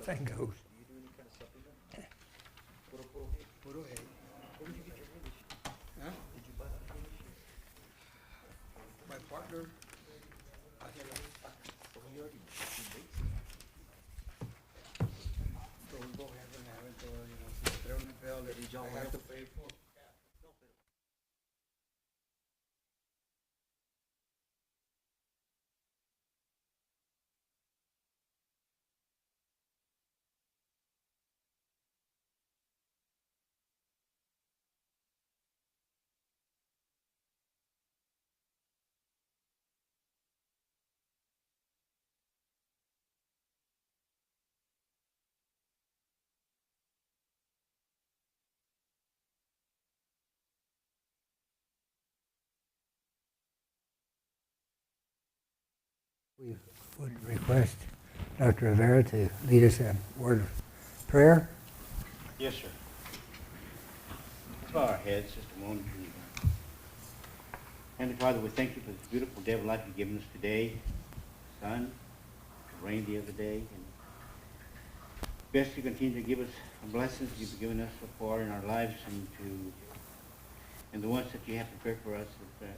thing goes. Do you do any kind of supplement? Puro egg. Where did you get your English? Huh? Did you buy that from English? My partner, Oh, he already makes it. so we both have it, or, you know, si trae una pedo, Did y'all I have have to pay for it. No, pero. We would request Dr. Rivera to lead us in a word of prayer. Yes, sir. Let's bow our heads just a moment. Heavenly Father, we thank you for this beautiful day of life you've given us today. Sun, rain the other day, and best you continue to give us the blessings you've given us so far in our lives and the ones that you have prepared for us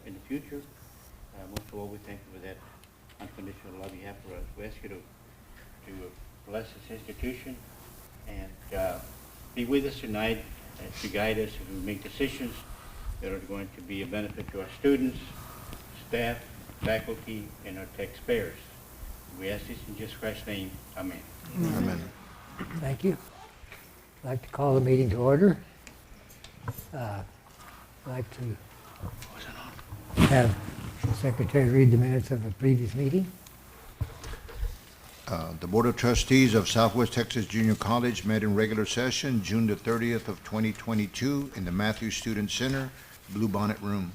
in the future. Most of all, we thank you for that unconditional love you have for us. We ask you to bless this institution and be with us tonight to guide us as we make decisions that are going to be a benefit to our students, staff, faculty, and our taxpayers. We ask this in Jesus Christ's name. Amen. Amen. Thank you. I'd like to call the meeting to order. I'd like to have the secretary read the minutes of the previous meeting. The Board of Trustees of Southwest Texas Junior College met in regular session June the 30th of 2022 in the Matthews Student Center, Bluebonnet Room.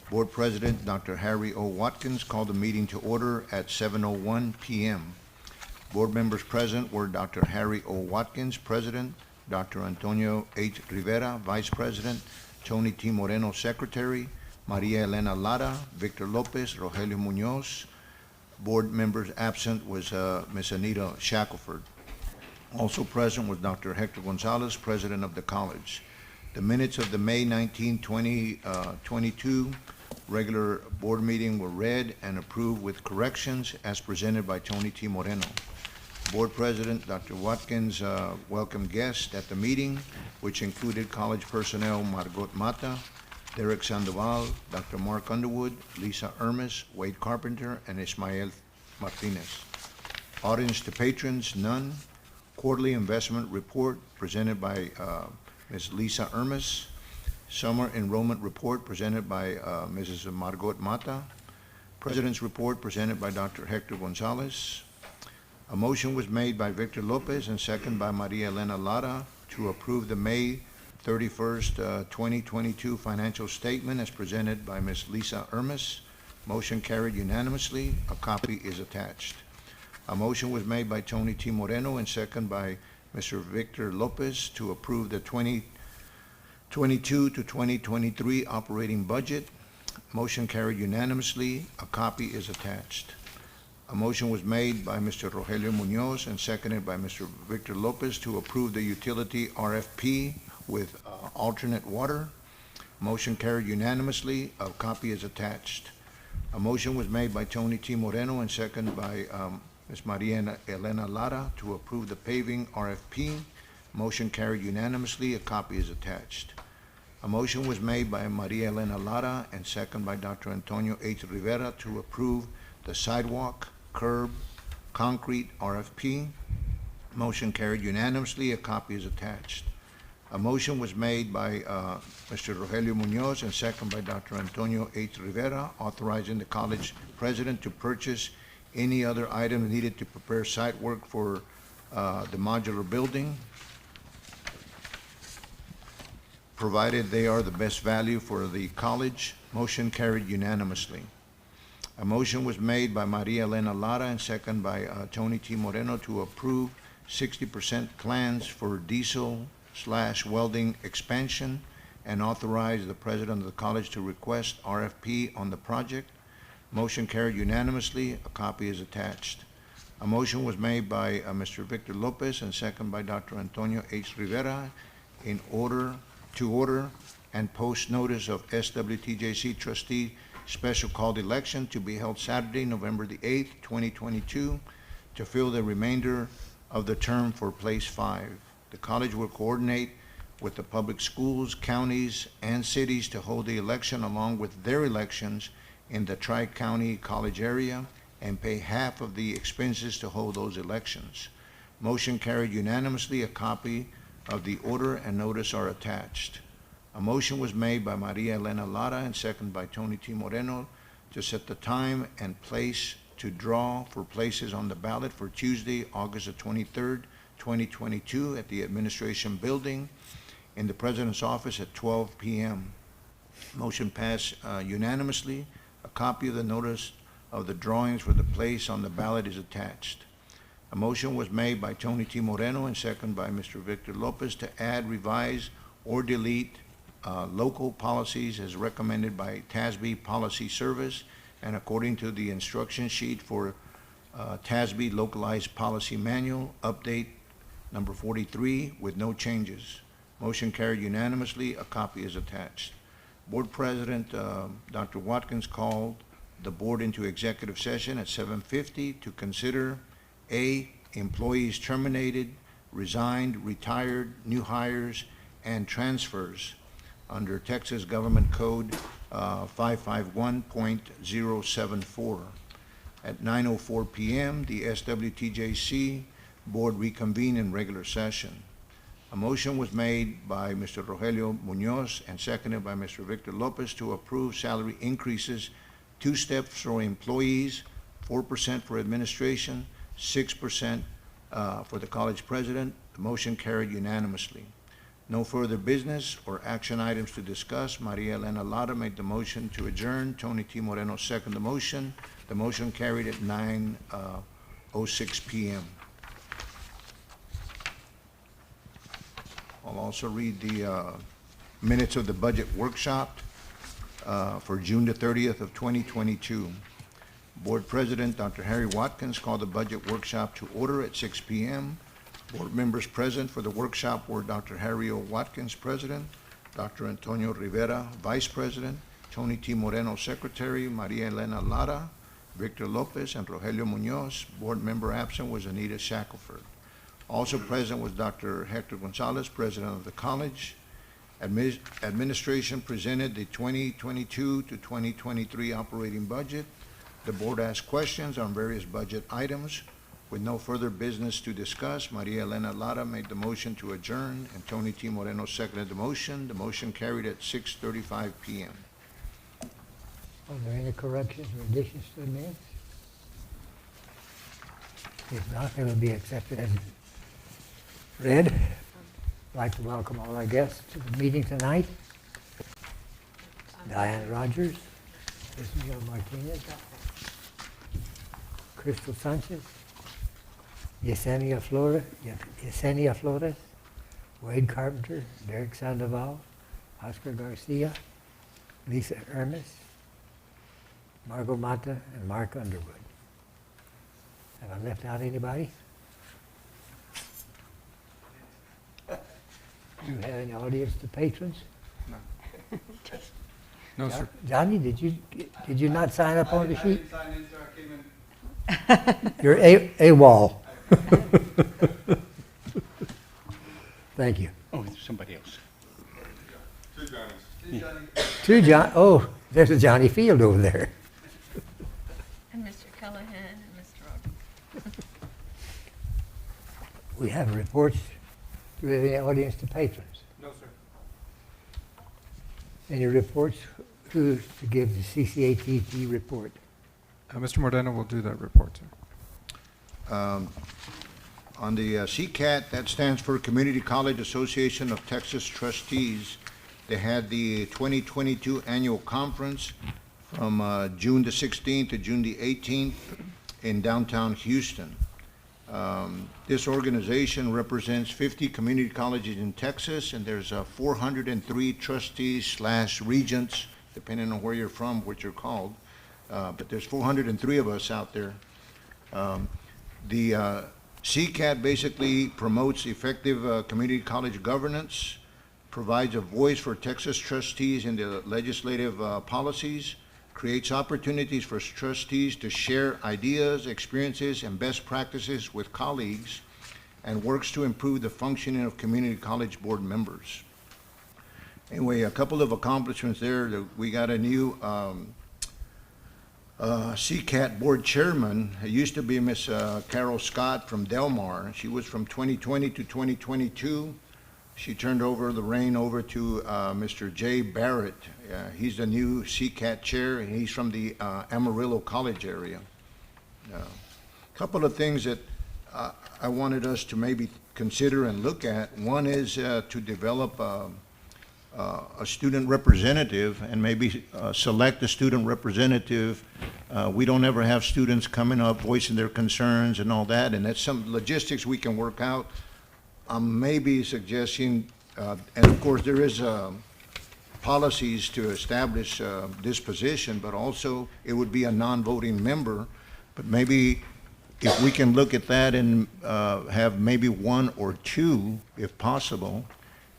Board President Dr. Harry O. Watkins called the meeting to order at 7:01 p.m. Board members present were Dr. Harry O. Watkins, President, Dr. Antonio H. Rivera, Vice President, Tony T. Moreno, Secretary, Maria Elena Lara, Victor Lopez, Rogelio Munoz. Board members absent was Ms. Anita Shackelford. Also present was Dr. Hector Gonzalez, President of the college. The minutes of the May 19, 2022 regular board meeting were read and approved with corrections as presented by Tony T. Moreno. Board President Dr. Watkins welcomed guests at the meeting, which included college personnel Margot Mata, Derek Sandoval, Dr. Mark Underwood, Lisa Ermis, Wade Carpenter, and Ismael Martinez. Audience to patrons, none. Quarterly investment report presented by Ms. Lisa Ermis. Summer enrollment report presented by Mrs. Margot Mata. President's report presented by Dr. Hector Gonzalez. A motion was made by Victor Lopez and second by Maria Elena Lara to approve the May 31st, 2022 financial statement as presented by Ms. Lisa Ermis. Motion carried unanimously. A copy is attached. A motion was made by Tony T. Moreno and second by Mr. Victor Lopez to approve the 2022 to 2023 operating budget. Motion carried unanimously. A copy is attached. A motion was made by Mr. Rogelio Munoz and seconded by Mr. Victor Lopez to approve the utility RFP with alternate water. Motion carried unanimously. A copy is attached. A motion was made by Tony T. Moreno and seconded by Ms. Maria Elena Lara to approve the paving RFP. Motion carried unanimously. A copy is attached. A motion was made by Maria Elena Lara and seconded by Dr. Antonio H. Rivera to approve the sidewalk, curb, concrete RFP. Motion carried unanimously. A copy is attached. A motion was made by Mr. Rogelio Munoz and seconded by Dr. Antonio H. Rivera, authorizing the college president to purchase any other item needed to prepare site work for the modular building, provided they are the best value for the college. Motion carried unanimously. A motion was made by Maria Elena Lara and seconded by Tony T. Moreno to approve 60% plans for diesel/welding expansion and authorize the president of the college to request RFP on the project. Motion carried unanimously. A copy is attached. A motion was made by Mr. Victor Lopez and second by Dr. Antonio H. Rivera to order and post notice of SWTJC trustee special called election to be held Saturday, November the 8th, 2022, to fill the remainder of the term for place 5. The college will coordinate with the public schools, counties, and cities to hold the election along with their elections in the Tri-County College area and pay half of the expenses to hold those elections. Motion carried unanimously. A copy of the order and notice are attached. A motion was made by Maria Elena Lara and second by Tony T. Moreno to set the time and place to draw for places on the ballot for Tuesday, August the 23rd, 2022 at the Administration Building in the President's office at 12 p.m. Motion passed unanimously. A copy of the notice of the drawings for the place on the ballot is attached. A motion was made by Tony T. Moreno and second by Mr. Victor Lopez to add, revise, or delete local policies as recommended by TASB Policy Service and according to the instruction sheet for TASB Localized Policy Manual, update number 43 with no changes. Motion carried unanimously. A copy is attached. Board President Dr. Watkins called the board into executive session at 7:50 to consider A, employees terminated, resigned, retired, new hires, and transfers under Texas Government Code 551.074. At 9:04 p.m., the SWTJC board reconvened in regular session. A motion was made by Mr. Rogelio Munoz and seconded by Mr. Victor Lopez to approve salary increases, 2 steps for employees, 4% for administration, 6% for the college president. The motion carried unanimously. No further business or action items to discuss. Maria Elena Lara made the motion to adjourn. Tony T. Moreno seconded the motion. The motion carried at 9:06 p.m. I'll also read the minutes of the budget workshop for June the 30th of 2022. Board President Dr. Harry Watkins called the budget workshop to order at 6 p.m. Board members present for the workshop were Dr. Harry O. Watkins, President, Dr. Antonio Rivera, Vice President, Tony T. Moreno, Secretary, Maria Elena Lara, Victor Lopez, and Rogelio Munoz. Board member absent was Anita Shackelford. Also present was Dr. Hector Gonzalez, President of the college. Administration presented the 2022 to 2023 operating budget. The board asked questions on various budget items. With no further business to discuss, Maria Elena Lara made the motion to adjourn, and Tony T. Moreno seconded the motion. The motion carried at 6:35 p.m. Are there any corrections or additions to the minutes? If not, they will be accepted as read. I'd like to welcome all our guests to the meeting tonight. Diane Rogers, Ismael Martinez, Crystal Sanchez, Yesenia Flores, Wade Carpenter, Derek Sandoval, Oscar Garcia, Lisa Ermis, Margot Mata, and Mark Underwood. Have I left out anybody? Do you have any audience to patrons? No, sir. Johnny, did you not sign up on the I sheet? didn't sign in, sir. I came in. You're AWOL. Thank you. Oh, it's somebody else. Two Johnnies. Two Johnnies. Two John. Oh, there's a Johnny Field over there. And Mr. Callahan and Mr. Roberts. We have reports. Do we have any audience to patrons? No, sir. Any reports? Who's to give the CCATT report? Mr. Moreno will do that report, sir. On the CCATT, that stands for Community College Association of Texas Trustees. They had the 2022 annual conference from June the 16th to June the 18th in downtown Houston. This organization represents 50 community colleges in Texas, and there's 403 trustees / regents, depending on where you're from, what you're called. But there's 403 of us out there. The CCATT basically promotes effective community college governance, provides a voice for Texas trustees in the legislative policies, creates opportunities for trustees to share ideas, experiences, and best practices with colleagues, and works to improve the functioning of community college board members. Anyway, a couple of accomplishments there. We got a new CCATT board chairman. It used to be Miss Carol Scott from Delmar. She was from 2020 to 2022. She turned over the reign over to Mr. Jay Barrett. He's the new CCATT chair, and he's from the Amarillo College area. A couple of things that I wanted us to maybe consider and look at. One is to develop a student representative and maybe select a student representative. We don't ever have students coming up voicing their concerns and all that, and that's some logistics we can work out. I'm maybe suggesting, and of course there is policies to establish this position, but also it would be a non-voting member. But maybe if we can look at that and have maybe one or two, if possible.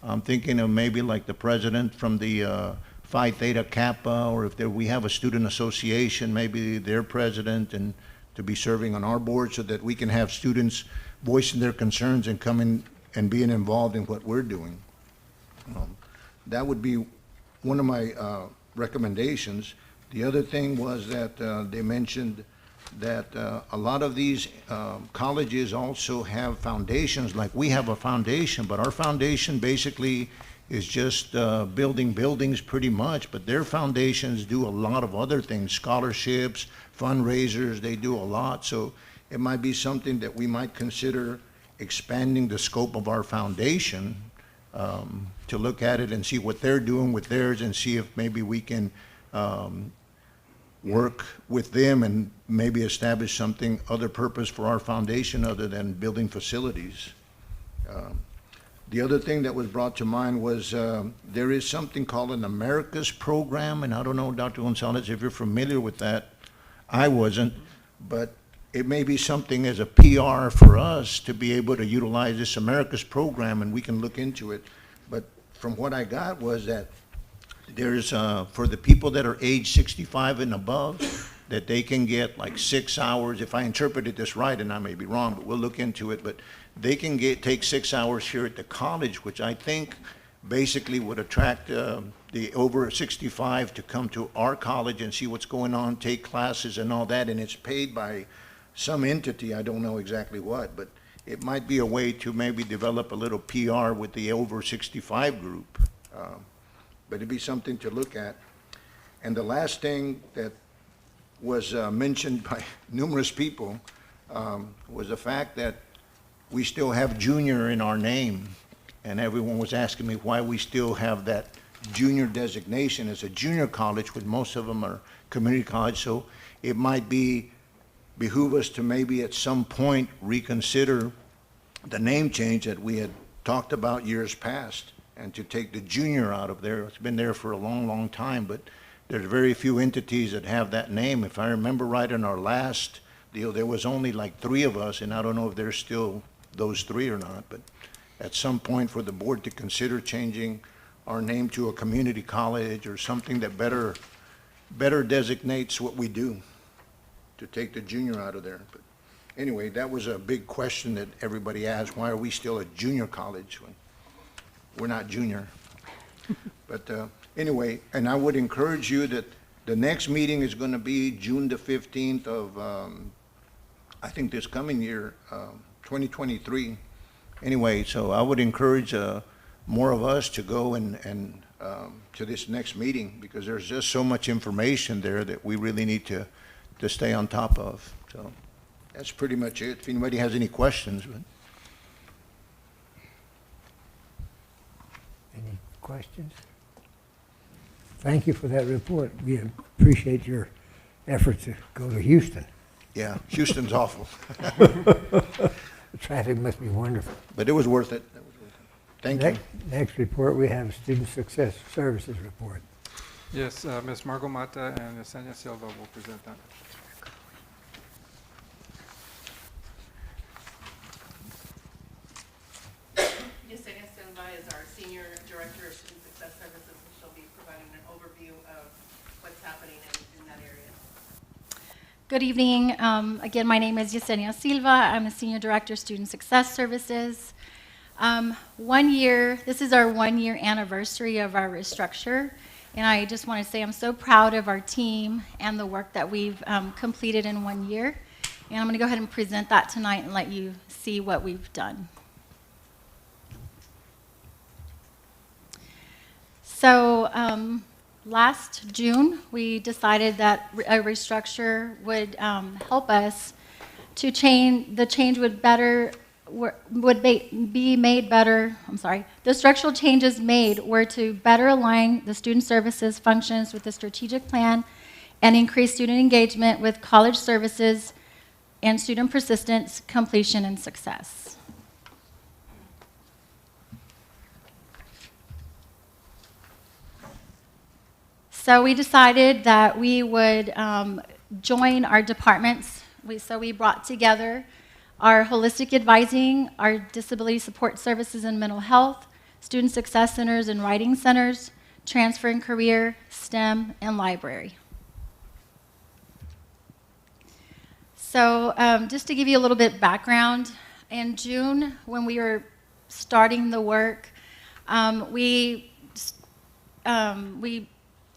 I'm thinking of maybe like the president from the Phi Theta Kappa, or if we have a student association, maybe their president, and to be serving on our board so that we can have students voicing their concerns and coming and being involved in what we're doing. That would be one of my recommendations. The other thing was that they mentioned that a lot of these colleges also have foundations, like we have a foundation, but our foundation basically is just building buildings pretty much, but their foundations do a lot of other things, scholarships, fundraisers, they do a lot. So it might be something that we might consider expanding the scope of our foundation to look at it and see what they're doing with theirs, and see if maybe we can work with them and maybe establish something, other purpose for our foundation other than building facilities. The other thing that was brought to mind was there is something called an Americas program, and I don't know, Dr. Gonzalez, if you're familiar with that. I wasn't, but it may be something as a PR for us to be able to utilize this Americas program, and we can look into it. But from what I got was that there's, for the people that are age 65 and above, that they can get like 6 hours, if I interpreted this right, and I may be wrong, but we'll look into it, but they can take 6 hours here at the college, which I think basically would attract the over 65 to come to our college and see what's going on, take classes and all that, and it's paid by some entity, I don't know exactly what, but it might be a way to maybe develop a little PR with the over 65 group. But it'd be something to look at. And the last thing that was mentioned by numerous people was the fact that we still have junior in our name. And everyone was asking me why we still have that junior designation as a junior college, when most of them are community college. So it might behoove us to maybe at some point reconsider the name change that we had talked about years past, and to take the junior out of there. It's been there for a long, long time, but there's very few entities that have that name. If I remember right, in our last deal, there was only like 3 of us, and I don't know if there's still those 3 or not, but at some point for the board to consider changing our name to a community college or something that better designates what we do, to take the junior out of there. But anyway, that was a big question that everybody asked, why are we still a junior college when we're not junior? But anyway, and I would encourage you that the next meeting is going to be June the 15th of, I think this coming year, 2023. Anyway, so I would encourage more of us to go and to this next meeting, because there's just so much information there that we really need to stay on top of. So that's pretty much it. If anybody has any questions. But. Any questions? Thank you for that report. We appreciate your effort to go to Houston. Yeah, Houston's awful. The traffic must be wonderful. But it was worth it. Thank you. Next report, we have Student Success Services Report. Yes, Ms. Margot Mata and Yesenia Silva will present that. Good evening. Again, my name is Yesenia Silva. I'm a Senior Director of Student Success Services. This is our 1-year anniversary of our restructure, and I just want to say I'm so proud of our team and the work that we've completed in 1 year. And I'm going to go ahead and present that tonight and let you see what we've done. So last June, we decided that a restructure would help us to change. The change would be made better. The structural changes made were to better align the student services functions with the strategic plan and increase student engagement with college services and student persistence, completion, and success. So we decided that we would join our departments. So we brought together our holistic advising, our disability support services and mental health, student success centers and writing centers, transfer and career, STEM, and library. So just to give you a little bit background, in June, when we were starting the work,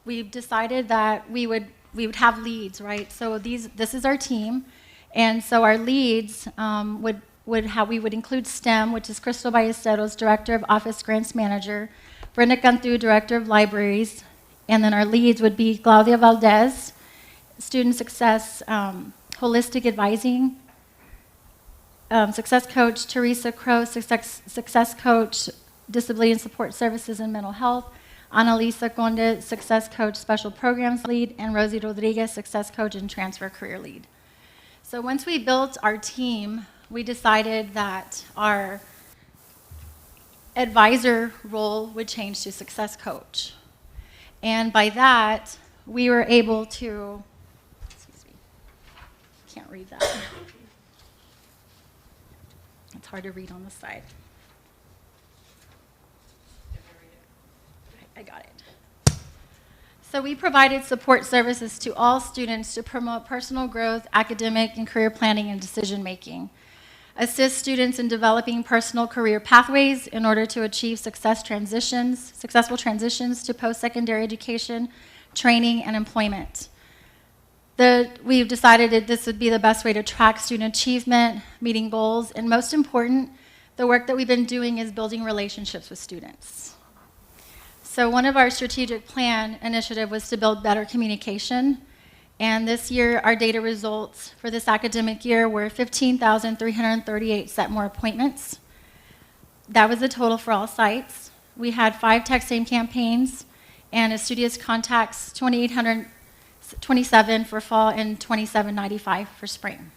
we decided that we would have leads, right? So this is our team, and so our leads we would include STEM, which is Crystal Ballesteros, Director of Office Grants Manager, Brenda Cantu, Director of Libraries, and then our leads would be Claudia Valdez, Student Success, Holistic Advising, Success Coach, Teresa Crow, Success Coach, Disability and Support Services and Mental Health, Annalisa Conde, Success Coach, Special Programs Lead, and Rosie Rodriguez, Success Coach and Transfer Career Lead. So once we built our team, we decided that our advisor role would change to Success Coach. And by that, we were able to, can't read that. It's hard to read on the side. I got it. So we provided support services to all students to promote personal growth, academic and career planning, and decision making. Assist students in developing personal career pathways in order to achieve successful transitions to post-secondary education, training, and employment. We've decided that this would be the best way to track student achievement, meeting goals, and most important, the work that we've been doing is building relationships with students. So one of our strategic plan initiative was to build better communication, and this year our data results for this academic year were 15,338 set more appointments. That was the total for all sites. We had 5 texting campaigns and a studious contacts, 2,827 for fall and 2,795 for spring.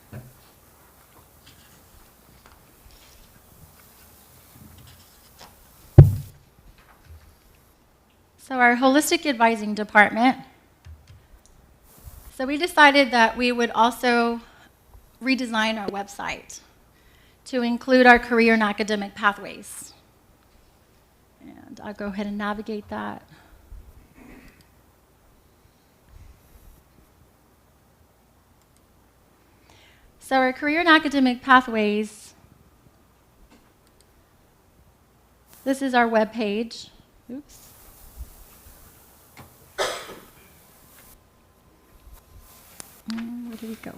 So our holistic advising department, so we decided that we would also redesign our website to include our career and academic pathways. And I'll go ahead and navigate that. So our career and academic pathways, this is our web page. Oops. Where did it go?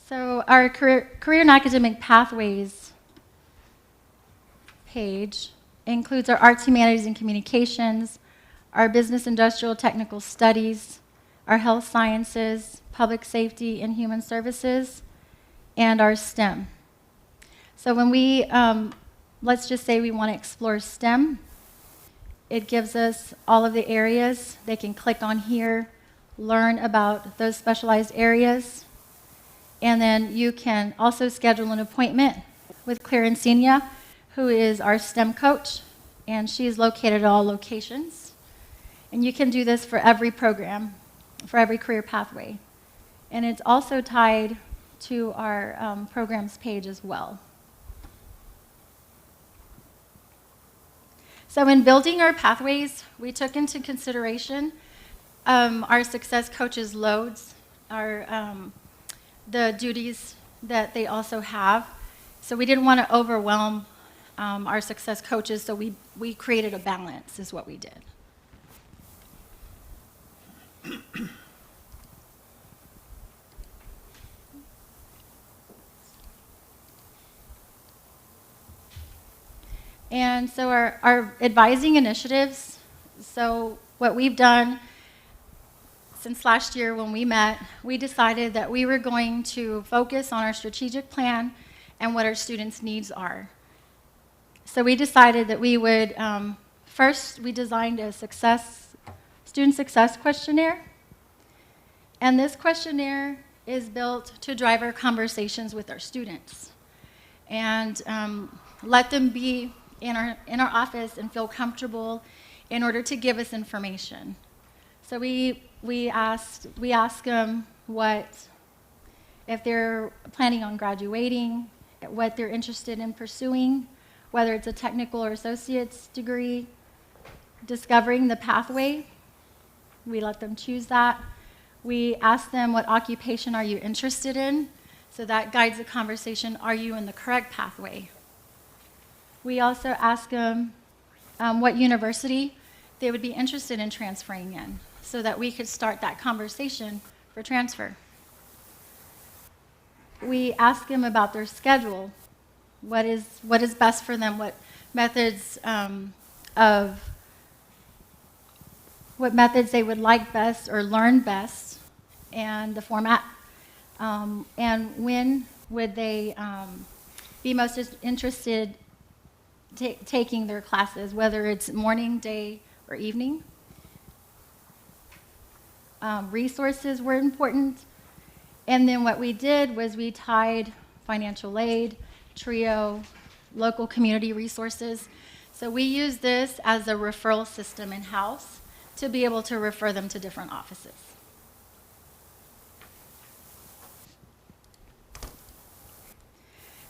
So our career and academic pathways page includes our arts, humanities, and communications, our business, industrial, technical studies, our health sciences, public safety, and human services, and our STEM. So when we, let's just say we want to explore STEM, it gives us all of the areas. They can click on here, learn about those specialized areas, and then you can also schedule an appointment with Claire Insenia, who is our STEM coach, and she is located at all locations. And you can do this for every program, for every career pathway. And it's also tied to our programs page as well. So in building our pathways, we took into consideration our success coaches' loads, the duties that they also have. So we didn't want to overwhelm our success coaches, so we created a balance is what we did. And so our advising initiatives, so what we've done since last year when we met, we decided that we were going to focus on our strategic plan and what our students' needs are. So we decided that we would, first we designed a student success questionnaire. And this questionnaire is built to drive our conversations with our students and let them be in our office and feel comfortable in order to give us information. So we ask them if they're planning on graduating, what they're interested in pursuing, whether it's a technical or associate's degree, discovering the pathway. We let them choose that. We ask them, what occupation are you interested in? So that guides the conversation, are you in the correct pathway? We also ask them what university they would be interested in transferring in so that we could start that conversation for transfer. We ask them about their schedule, what is best for them, what methods they would like best or learn best, and the format, and when would they be most interested taking their classes, whether it's morning, day, or evening. Resources were important. And then what we did was we tied financial aid, TRIO, local community resources. So we use this as a referral system in-house to be able to refer them to different offices.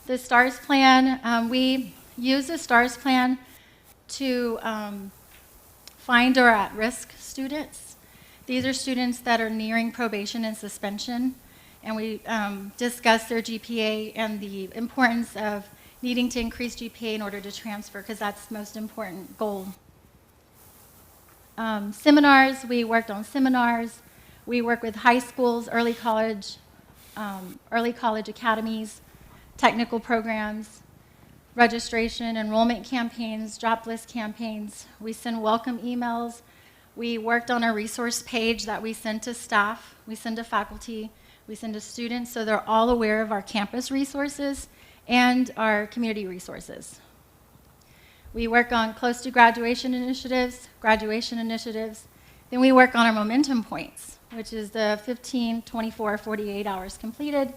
The STARS plan, we use the STARS plan to find or at-risk students. These are students that are nearing probation and suspension, and we discuss their GPA and the importance of needing to increase GPA in order to transfer, because that's the most important goal. Seminars, we worked on seminars. We work with high schools, early college academies, technical programs, registration, enrollment campaigns, drop list campaigns. We send welcome emails. We worked on a resource page that we send to staff, we send to faculty, we send to students, so they're all aware of our campus resources and our community resources. We work on close to graduation initiatives. Then we work on our momentum points, which is the 15, 24, 48 hours completed,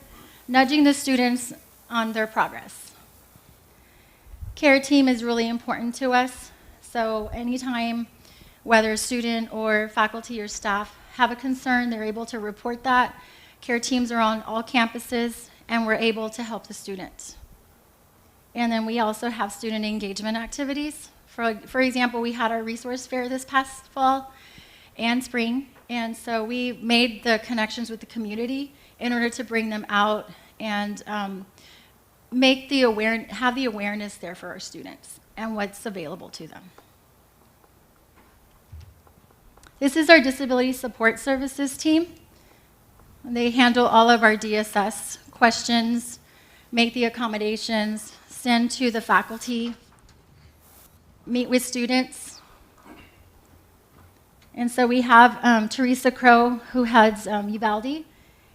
nudging the students on their progress. Care team is really important to us. So anytime, whether a student or faculty or staff have a concern, they're able to report that. Care teams are on all campuses, and we're able to help the students. And then we also have student engagement activities. For example, we had our resource fair this past fall and spring, and so we made the connections with the community in order to bring them out and have the awareness there for our students and what's available to them. This is our Disability Support Services team. They handle all of our DSS questions, make the accommodations, send to the faculty, meet with students. And so we have Teresa Crow, who heads Uvalde,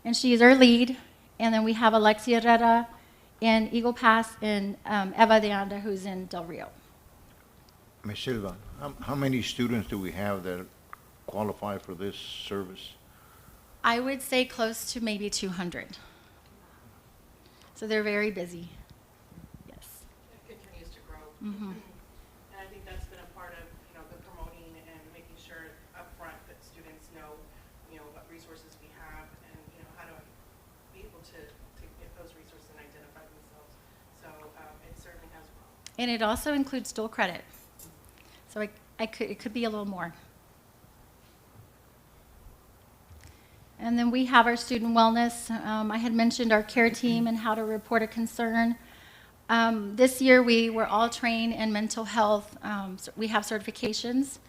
and she's our lead. And then we have Alexia Herrera in Eagle Pass and Eva de Anda, who's in Del Rio. Ms. Silva, how many students do we have that qualify for this service? I would say close to maybe 200. So they're very busy. Yes. It continues to grow. Mm-hmm. And I think that's been a part of, the promoting and making sure up front that students know, what resources we have and, how to be able to get those resources and identify themselves. So it certainly has grown. And it also includes dual credit. So it could be a little more. And then we have our student wellness. I had mentioned our care team and how to report a concern. This year we were all trained in mental health. So we have certifications.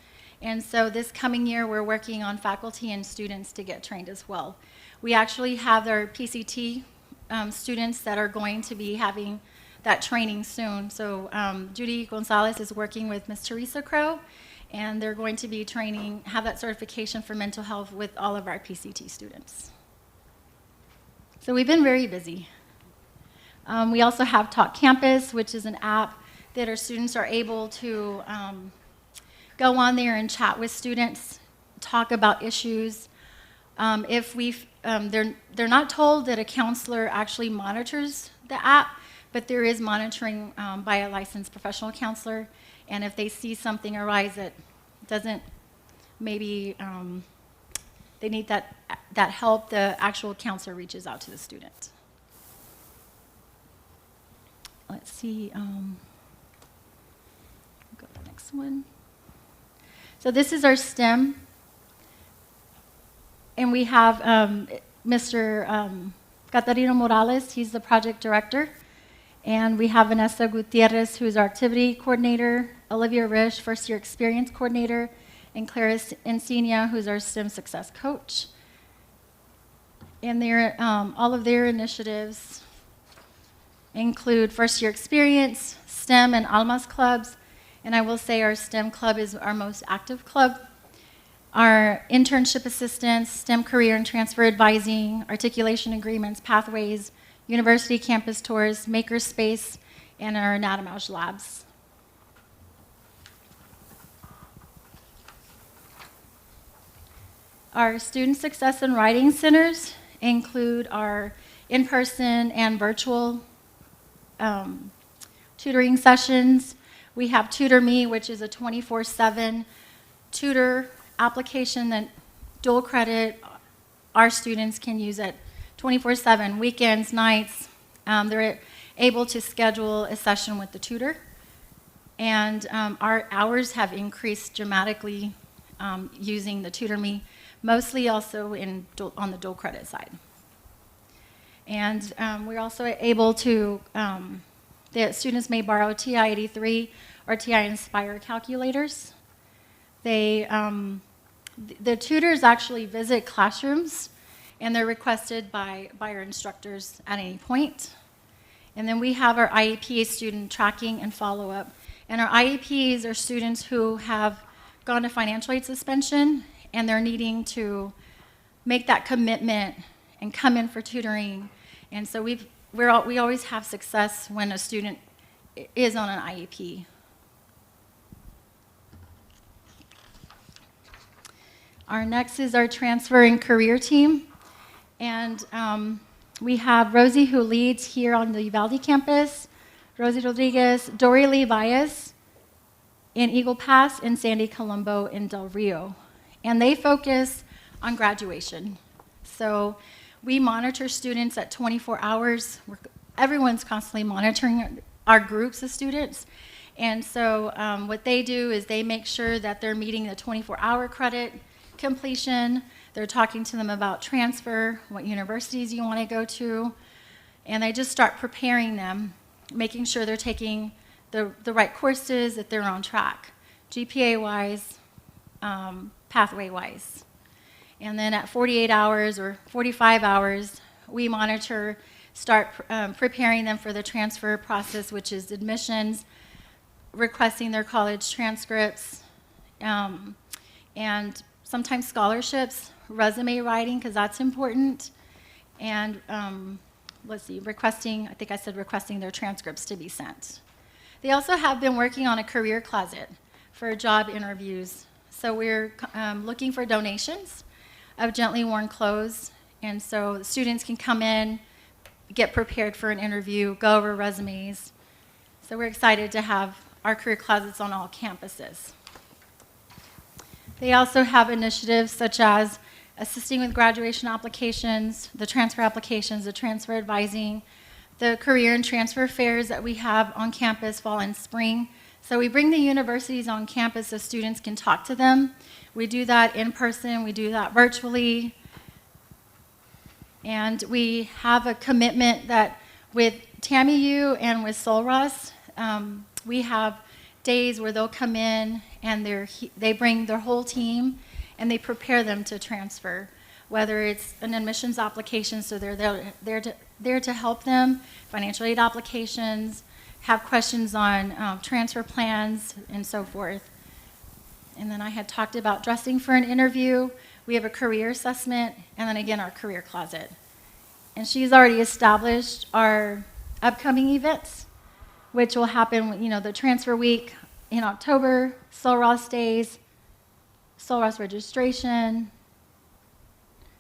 And so this coming year we're working on faculty and students to get trained as well. We actually have our PCT students that are going to be having that training soon. So Judy Gonzalez is working with Ms. Teresa Crow, and they're going to be training, have that certification for mental health with all of our PCT students. So we've been very busy. We also have Talk Campus, which is an app that our students are able to go on there and chat with students, talk about issues. They're not told that a counselor actually monitors the app, but there is monitoring by a licensed professional counselor. And if they see something arise that doesn't, maybe they need that help, the actual counselor reaches out to the student. Let's see, go to the next one. So this is our STEM. And we have Mr. Catarino Morales, he's the project director. And we have Vanessa Gutierrez, who's our activity coordinator, Olivia Risch, first year experience coordinator, and Clarice Encina, who's our STEM success coach. And all of their initiatives include first year experience, STEM and Almas clubs. And I will say our STEM club is our most active club. Our internship assistance, STEM career and transfer advising, articulation agreements, pathways, university campus tours, makerspace, and our Anatomage labs. Our student success and writing centers include our in-person and virtual tutoring sessions. We have Tutor Me, which is a 24/7 tutor application that dual credit our students can use it 24/7, weekends, nights. They're able to schedule a session with the tutor. And our hours have increased dramatically using the Tutor Me, mostly also on the dual credit side. And we're also able to, the students may borrow TI-83 or TI-Inspire calculators. The tutors actually visit classrooms, and they're requested by our instructors at any point. And then we have our IEP student tracking and follow-up. And our IEPs are students who have gone to financial aid suspension, and they're needing to make that commitment and come in for tutoring. And so we always have success when a student is on an IEP. Our next is our transfer and career team. And we have Rosie, who leads here on the Uvalde campus, Rosie Rodriguez, Dory Lee Baez in Eagle Pass, and Sandy Colombo in Del Rio. And they focus on graduation. So we monitor students at 24 hours. Everyone's constantly monitoring our groups of students. And so what they do is they make sure that they're meeting the 24-hour credit completion. They're talking to them about transfer, what universities you want to go to, and they just start preparing them, making sure they're taking the right courses, that they're on track, GPA-wise, pathway-wise. And then at 48 hours or 45 hours, we monitor, start preparing them for the transfer process, which is admissions, requesting their college transcripts, and sometimes scholarships, resume writing, because that's important, and let's see, requesting, I think I said requesting their transcripts to be sent. They also have been working on a career closet for job interviews. So we're looking for donations of gently worn clothes, and so the students can come in, get prepared for an interview, go over resumes. So we're excited to have our career closets on all campuses. They also have initiatives such as assisting with graduation applications, the transfer advising, the career and transfer fairs that we have on campus fall and spring So we bring the universities on campus so students can talk to them. We do that in person, we do that virtually. And we have a commitment that with TAMIU and with Solros, we have days where they'll come in and they bring their whole team and they prepare them to transfer, whether it's an admissions application, so they're there to help them, financial aid applications, have questions on transfer plans, and so forth. And then I had talked about dressing for an interview. We have a career assessment, and then again, our career closet. And she's already established our upcoming events, which will happen, the transfer week in October, Solros days, Solros registration.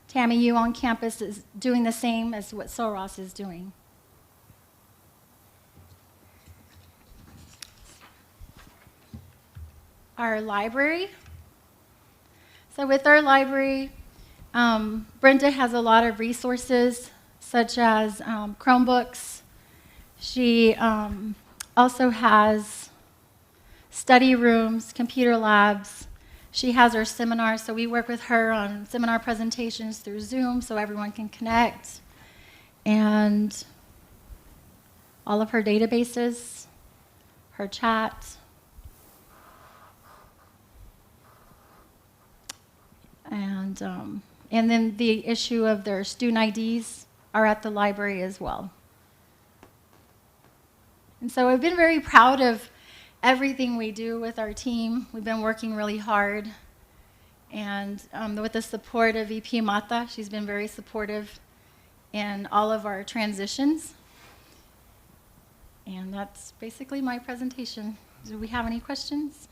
TAMIU on campus is doing the same as what Solros is doing. Our library. So with our library, Brenda has a lot of resources, such as Chromebooks. She also has study rooms, computer labs. She has her seminars, so we work with her on seminar presentations through Zoom so everyone can connect. And all of her databases, her chat. And then the issue of their student IDs are at the library as well. And so I've been very proud of everything we do with our team. We've been working really hard. And with the support of VP Mata, she's been very supportive in all of our transitions. And that's basically my presentation. Do we have any questions?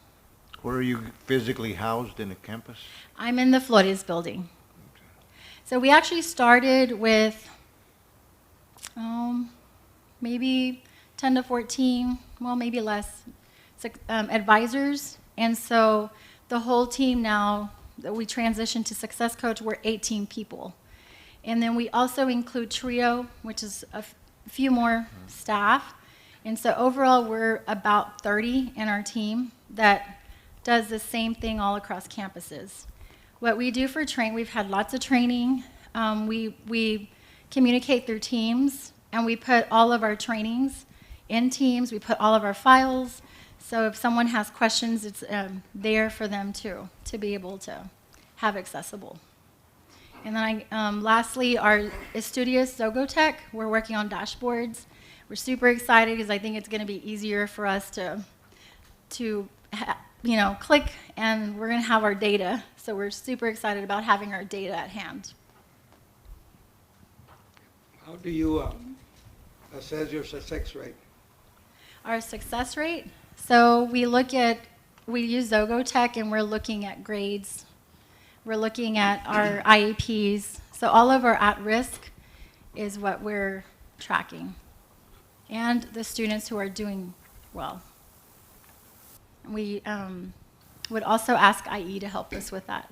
Where are you physically housed in the campus? I'm in the Flores building. So we actually started with maybe 10 to 14, well, maybe less, advisors. And so the whole team now that we transitioned to Success Coach, we're 18 people. And then we also include TRIO, which is a few more staff. And so overall, we're about 30 in our team that does the same thing all across campuses. What we do for training, we've had lots of training. We communicate through Teams, and we put all of our trainings in Teams. We put all of our files. So if someone has questions, it's there for them to be able to have accessible. And then lastly, our Estudios Zogotech, we're working on dashboards. We're super excited because I think it's going to be easier for us to click, and we're going to have our data. So we're super excited about having our data at hand. How do you assess your success rate? Our success rate? So we use Zogotech, and we're looking at grades. We're looking at our IEPs. So all of our at-risk is what we're tracking. And the students who are doing well. We would also ask IE to help us with that.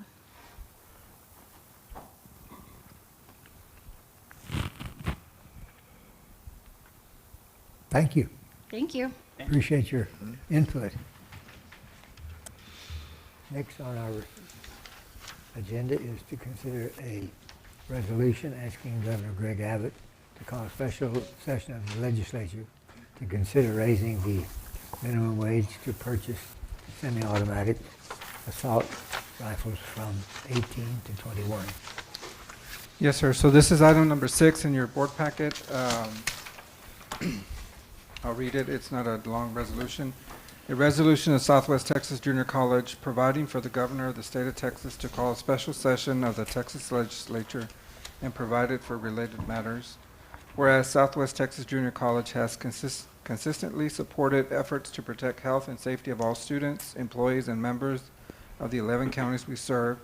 Thank you. Thank you. Appreciate your input. Next on our agenda is to consider a resolution asking Governor Greg Abbott to call a special session of the legislature to consider raising the minimum wage to purchase semi-automatic assault rifles from 18 to 21. Yes, sir. So this is item number 6 in your board packet. I'll read it. It's not a long resolution. A resolution of Southwest Texas Junior College providing for the governor of the state of Texas to call a special session of the Texas legislature and provided for related matters. Whereas Southwest Texas Junior College has consistently supported efforts to protect health and safety of all students, employees, and members of the 11 counties we serve.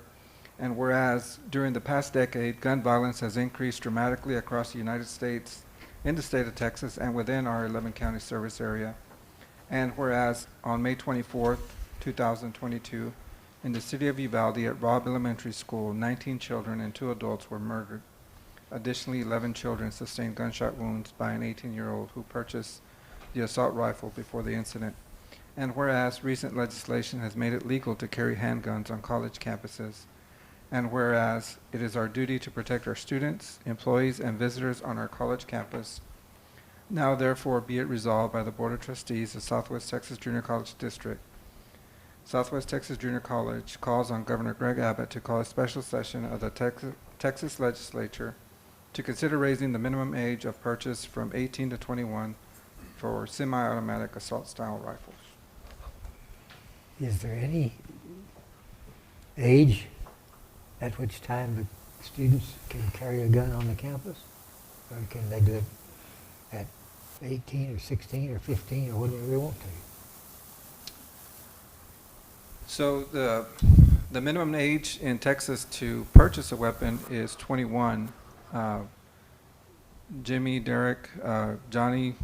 And whereas during the past decade, gun violence has increased dramatically across the United States, in the state of Texas, and within our 11 county service area. And whereas on May 24th, 2022, in the city of Uvalde at Robb Elementary School, 19 children and 2 adults were murdered. Additionally, 11 children sustained gunshot wounds by an 18-year-old who purchased the assault rifle before the incident. And whereas recent legislation has made it legal to carry handguns on college campuses, and whereas it is our duty to protect our students, employees, and visitors on our college campus, now therefore be it resolved by the Board of Trustees of Southwest Texas Junior College District. Southwest Texas Junior College calls on Governor Greg Abbott to call a special session of the Texas Legislature to consider raising the minimum age of purchase from 18 to 21 for semi-automatic assault-style rifles. Is there any age at which time the students can carry a gun on the campus? Or can they do it at 18 or 16 or 15 or whatever they want to? So the minimum age in Texas to purchase a weapon is 21. Jimmy, Derek, Johnny,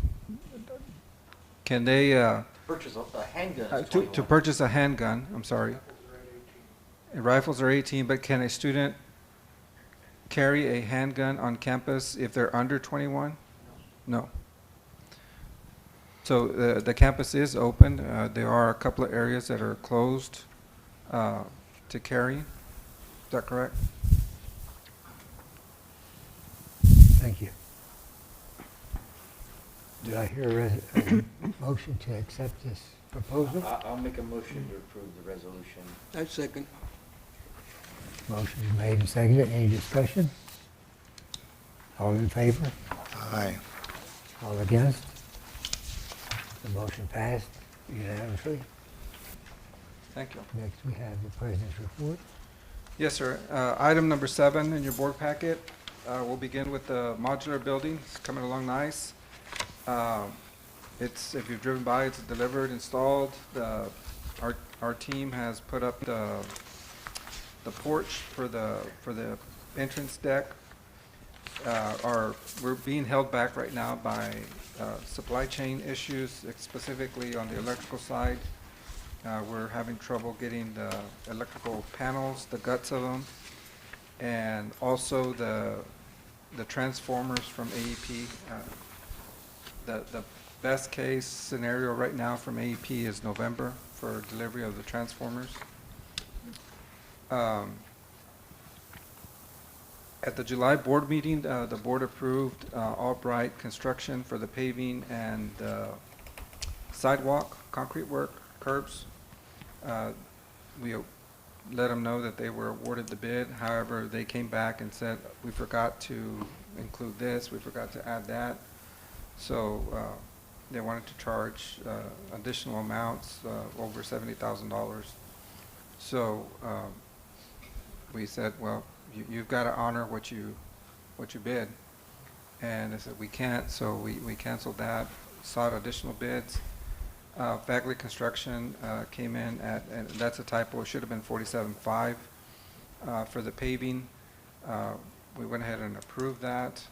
can they, Purchase a handgun is to 21. purchase a handgun, I'm sorry. Rifles are 18, but can a student carry a handgun on campus if they're under 21? No. So the campus is open. There are a couple of areas that are closed to carry. Is that correct? Thank you. Do I hear a motion to accept this proposal? I'll make a motion to approve the resolution. I second. Motion is made and seconded. Any discussion? All in favor? Aye. All against? The motion passed unanimously. Thank you. Next, we have the president's report. Yes, sir. Item number 7 in your board packet. We'll begin with the modular building. It's coming along nice. If you've driven by, it's delivered, installed. Our team has put up the porch for the entrance deck. We're being held back right now by supply chain issues, specifically on the electrical side. We're having trouble getting the electrical panels, the guts of them, and also the transformers from AEP. The best case scenario right now from AEP is November for delivery of the transformers. At the July board meeting, the board approved Albright Construction for the paving and sidewalk, concrete work, curbs. We let them know that they were awarded the bid. However, they came back and said, we forgot to include this, we forgot to add that. So they wanted to charge additional amounts, over $70,000. So we said, well, you've got to honor what you bid. And they said, we can't, so we canceled that, sought additional bids. Bagley Construction came in at, and that's a typo, it should have been $47,500 for the paving. We went ahead and approved that.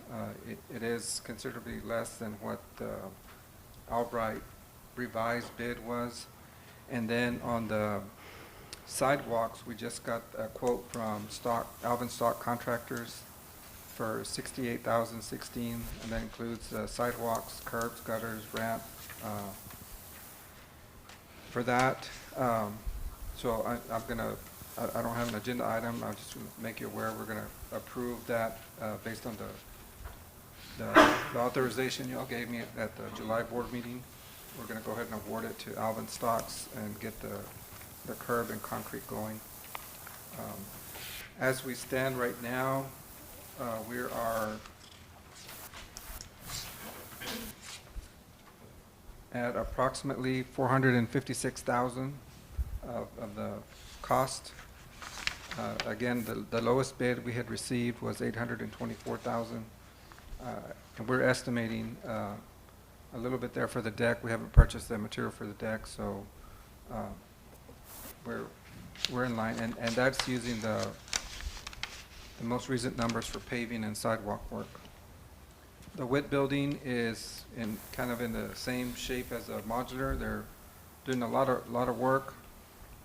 It is considerably less than what the Albright revised bid was. And then on the sidewalks, we just got a quote from Alvin Stock Contractors for $68,016, and that includes sidewalks, curbs, gutters, ramp. For that, so I'm gonna, I don't have an agenda item. I'll just make you aware we're gonna approve that based on the authorization y'all gave me at the July board meeting. We're gonna go ahead and award it to Alvin Stocks and get the curb and concrete going. As we stand right now, we are at approximately $456,000 of the cost. Again, the lowest bid we had received was $824,000, and we're estimating a little bit there for the deck. We haven't purchased the material for the deck, so we're in line, and that's using the most recent numbers for paving and sidewalk work. The WIT building is kind of in the same shape as a modular. They're doing a lot of work,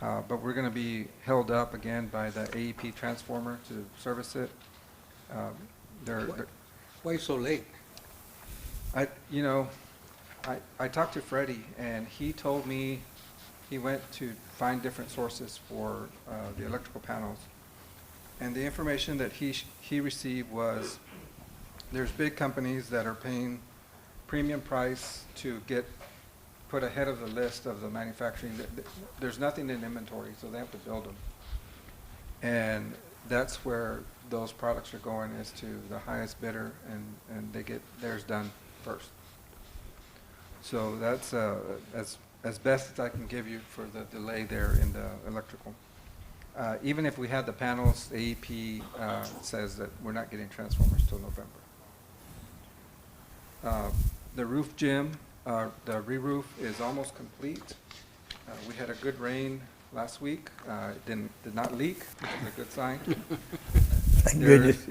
but we're going to be held up again by the AEP transformer to service it. Why so late? I talked to Freddie, and he told me he went to find different sources for the electrical panels. And the information that he received was there's big companies that are paying premium price to get put ahead of the list of the manufacturing. There's nothing in inventory, so they have to build them. And that's where those products are going, is to the highest bidder, and they get theirs done first. So that's as best as I can give you for the delay there in the electrical. Even if we had the panels, AEP says that we're not getting transformers till November. The roof gym, the re-roof is almost complete. We had a good rain last week. It did not leak, which is a good sign. Thank goodness.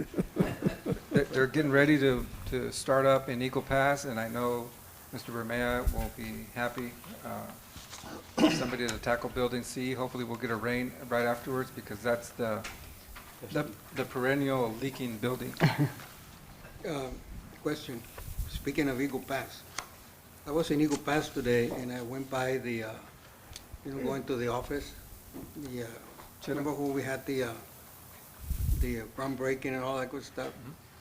They're getting ready to start up in Eagle Pass, and I know Mr. Bermea will be happy. Somebody to tackle Building C. Hopefully we'll get a rain right afterwards, because that's the perennial leaking building. Question, speaking of Eagle Pass, I was in Eagle Pass today, and I went by the, going to the office, remember when we had the groundbreaking and all that good stuff?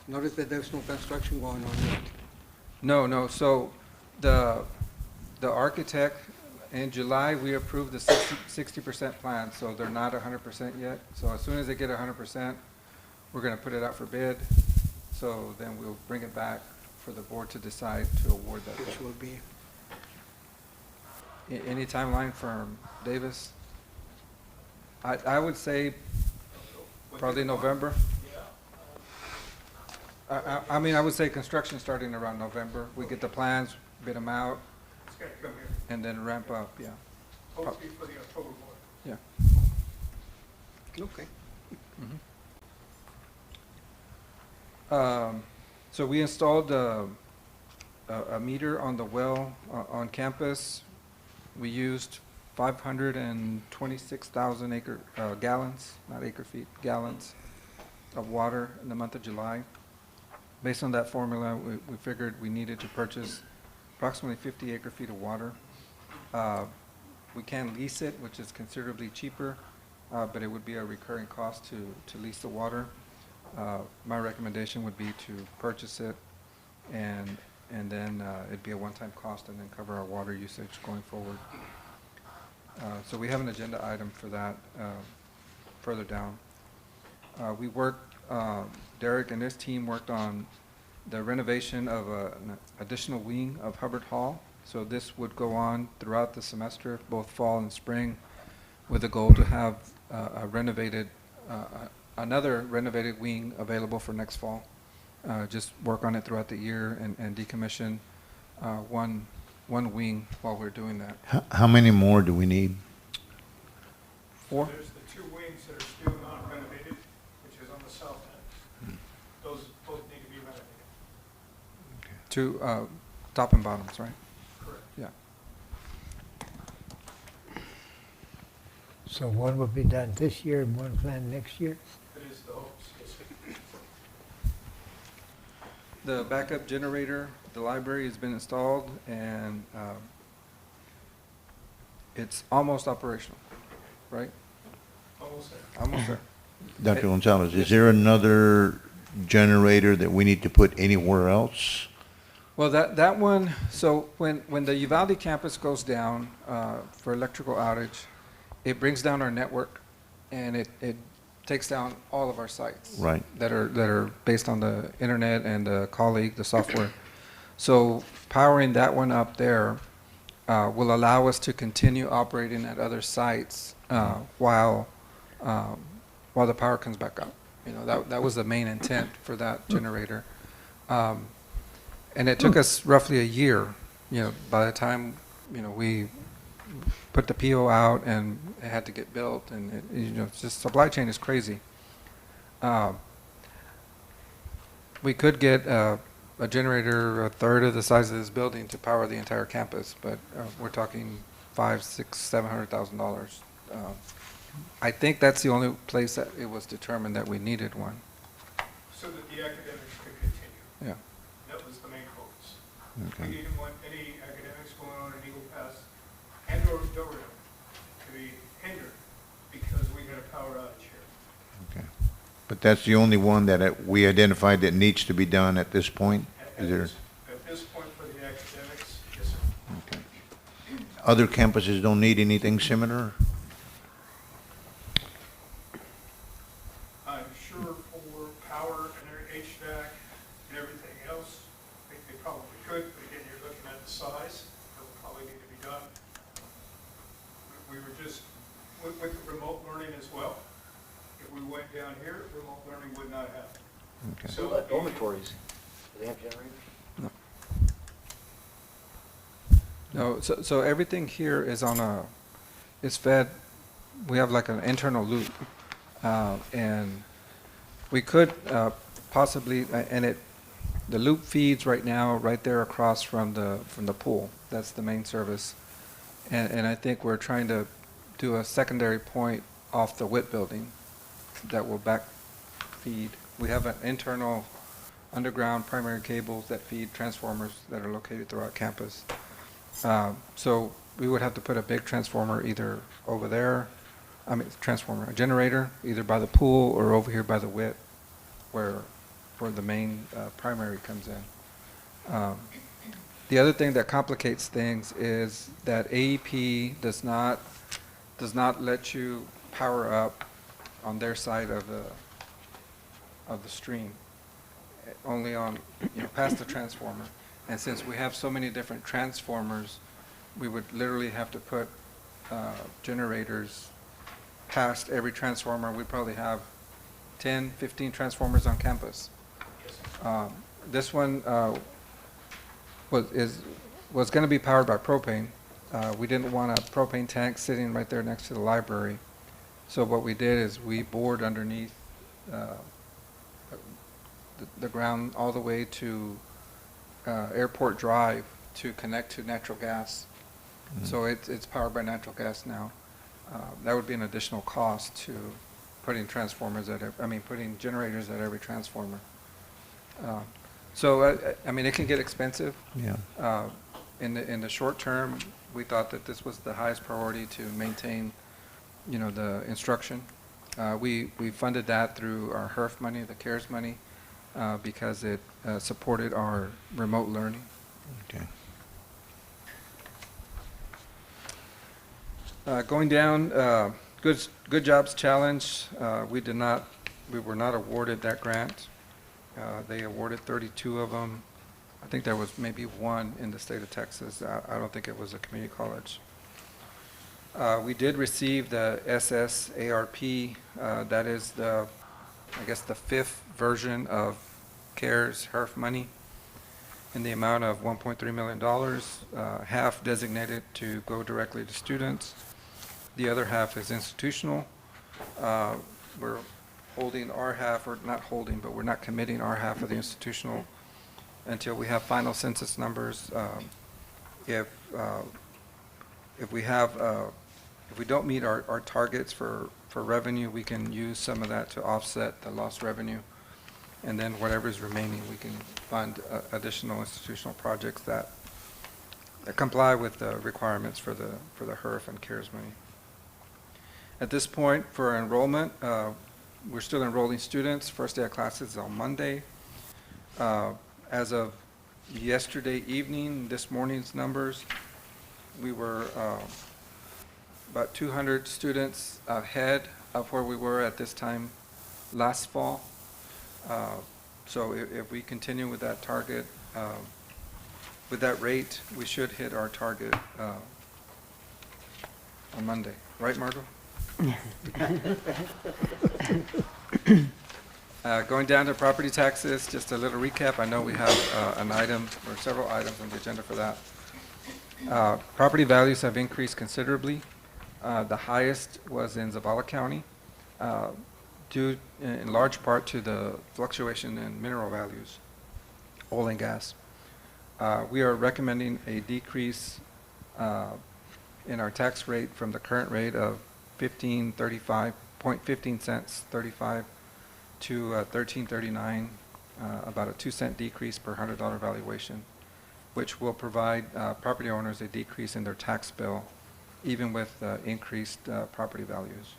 Notice that there's no construction going on yet. No, so the architect, in July, we approved the 60% plan, so they're not 100% yet. So as soon as they get 100%, we're gonna put it out for bid. So then we'll bring it back for the board to decide to award that. Which will be, Any timeline from Davis? I would say probably November. I mean, I would say construction starting around November. We get the plans, bid them out, It's gonna come here, and then ramp up, yeah. hopefully for the October board. Yeah. okay. So we installed a meter on the well on campus. We used 526,000 gallons, not acre feet, gallons of water in the month of July. Based on that formula, we figured we needed to purchase approximately 50 acre feet of water. We can lease it, which is considerably cheaper, but it would be a recurring cost to lease the water. My recommendation would be to purchase it, and then it'd be a one-time cost, and then cover our water usage going forward. So we have an agenda item for that further down. We worked, Derek and his team worked on the renovation of an additional wing of Hubbard Hall. So this would go on throughout the semester, both fall and spring, with the goal to have a renovated, another renovated wing available for next fall. Just work on it throughout the year and decommission one wing while we're doing that. How many more do we need? 4? There's the two wings that are still not renovated, which is on the south end. Those both need to be renovated. 2 top and bottoms, right? Correct. Yeah. So one will be done this year and one planned next year? That is the hopes, yes, sir. The backup generator, the library has been installed, and it's almost operational, right? Almost there. Almost there. Dr. Gonzalez, is there another generator that we need to put anywhere else? Well, that one, so when the Uvalde campus goes down for electrical outage, it brings down our network, and it takes down all of our sites. Right. That are based on the internet and the colleague, the software. So powering that one up there will allow us to continue operating at other sites while the power comes back up. You know, that was the main intent for that generator. And it took us roughly a year, you know, by the time, you know, we put the PO out and it had to get built, and it, you know, it's just supply chain is crazy. We could get a generator a third of the size of this building to power the entire campus, but we're talking $500,000–$700,000. I think that's the only place that it was determined that we needed one. So that the academics could continue. Yeah. That was the main focus. Okay. We didn't want any academics going on in Eagle Pass and or Del Rio But that's the only one that we identified that needs to be done at this point? Is there, At this point for the academics, yes, sir. okay. Other campuses don't need anything similar? I'm sure for power and their HVAC and everything else, they probably could, but again, you're looking at the size, it'll probably need to be done. We were just, with the remote learning as well, if we went down here, remote learning would not happen. Okay. So what dormitories, do they have generators? No, so everything here is is fed, we have like an internal loop. And we could possibly, the loop feeds right now right there across from the pool. That's the main service. And I think we're trying to do a secondary point off the WIT building that will back feed. We have an internal underground primary cables that feed transformers that are located throughout campus. So we would have to put a big transformer either over there, a generator, either by the pool or over here by the WIT, where the main primary comes in. The other thing that complicates things is that AEP does not let you power up on their side of the stream, only on past the transformer. And since we have so many different transformers, we would literally have to put generators past every transformer. We probably have 10, 15 transformers on campus. This one was going to be powered by propane. We didn't want a propane tank sitting right there next to the library. So what we did is we bored underneath the ground all the way to Airport Drive to connect to natural gas. Mm-hmm. So it's powered by natural gas now. That would be an additional cost to putting putting generators at every transformer. So it can get expensive. Yeah. In the short term, we thought that this was the highest priority to maintain, the instruction. We funded that through our HERF money, the CARES money, because it supported our remote learning. Okay. Going down, Good Jobs Challenge, we were not awarded that grant. They awarded 32 of them. I think there was maybe one in the state of Texas. I don't think it was a community college. We did receive the SSARP. That is the fifth version of CARES HERF money in the amount of $1.3 million, half designated to go directly to students. The other half is institutional. We're holding our half, or not holding, but we're not committing our half of the institutional until we have final census numbers. If we don't meet our targets for revenue, we can use some of that to offset the lost revenue. And then whatever is remaining, we can fund additional institutional projects that comply with the requirements for the HERF and CARES money. At this point, for enrollment, we're still enrolling students. First day of classes is on Monday. As of yesterday evening, this morning's numbers, we were about 200 students ahead of where we were at this time last fall. So if we continue with that target, with that rate, we should hit our target on Monday. Right, Margot? Going down to property taxes, just a little recap. I know we have an item or several items on the agenda for that. Property values have increased considerably. The highest was in Zavala County, due in large part to the fluctuation in mineral values, oil and gas. We are recommending a decrease in our tax rate from the current rate of 0.15 cents 35 to 13.39, about a 2-cent decrease per $100 valuation, which will provide property owners a decrease in their tax bill, even with increased property values.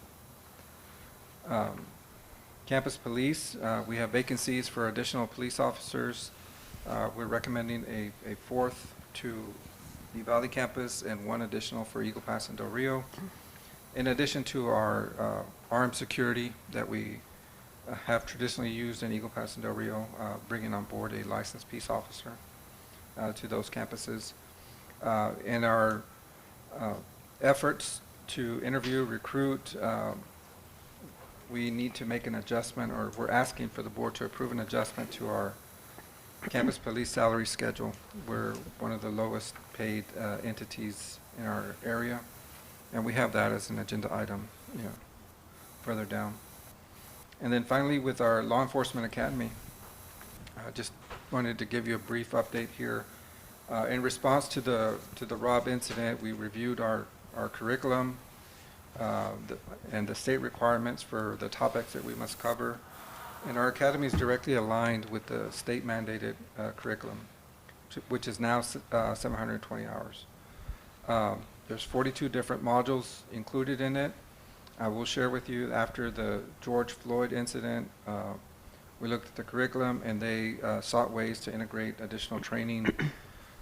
Campus police, we have vacancies for additional police officers. We're recommending a fourth to the Uvalde campus and one additional for Eagle Pass and Del Rio. In addition to our armed security that we have traditionally used in Eagle Pass and Del Rio, bringing on board a licensed peace officer to those campuses. In our efforts to interview, recruit, we need to make an adjustment, or we're asking for the board to approve an adjustment to our campus police salary schedule. We're one of the lowest paid entities in our area, and we have that as an agenda item, further down. And then finally, with our law enforcement academy, I just wanted to give you a brief update here. In response to the Rob incident, we reviewed our curriculum and the state requirements for the topics that we must cover. And our academy is directly aligned with the state mandated curriculum, which is now 720 hours. There's 42 different modules included in it. I will share with you after the George Floyd incident, we looked at the curriculum and they sought ways to integrate additional training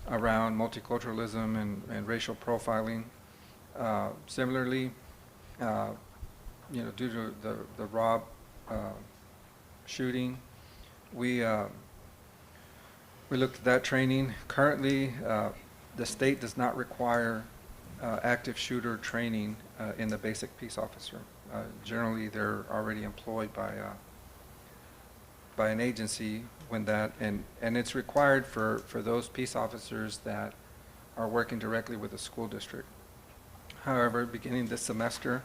around multiculturalism and racial profiling. Similarly, due to the Rob shooting, we looked at that training. Currently, the state does not require active shooter training in the basic peace officer. Generally, they're already employed by an agency when that, and it's required for those peace officers that are working directly with the school district. However, beginning this semester,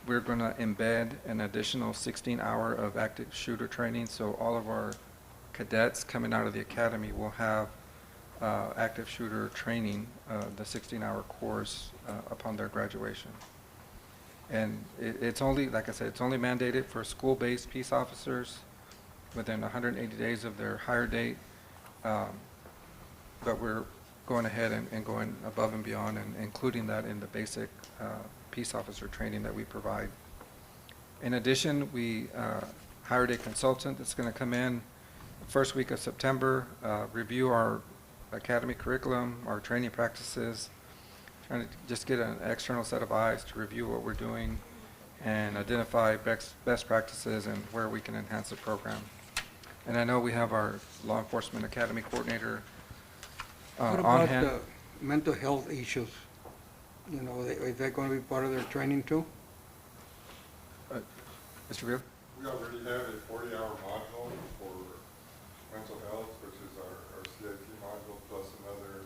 we're going to embed an additional 16-hour of active shooter training, so all of our cadets coming out of the academy will have active shooter training, the 16-hour course upon their graduation. And it's only, like I said, it's only mandated for school-based peace officers within 180 days of their hire date, but we're going ahead and going above and beyond and including that in the basic peace officer training that we provide. In addition, we hired a consultant that's going to come in the first week of September, review our academy curriculum, our training practices, trying to just get an external set of eyes to review what we're doing and identify best practices and where we can enhance the program. And I know we have our law enforcement academy coordinator What on about hand. mental health issues? Is that going to be part of their training too? Mr. Beal? We already have a 40-hour module for mental health, which is our CIT module, plus another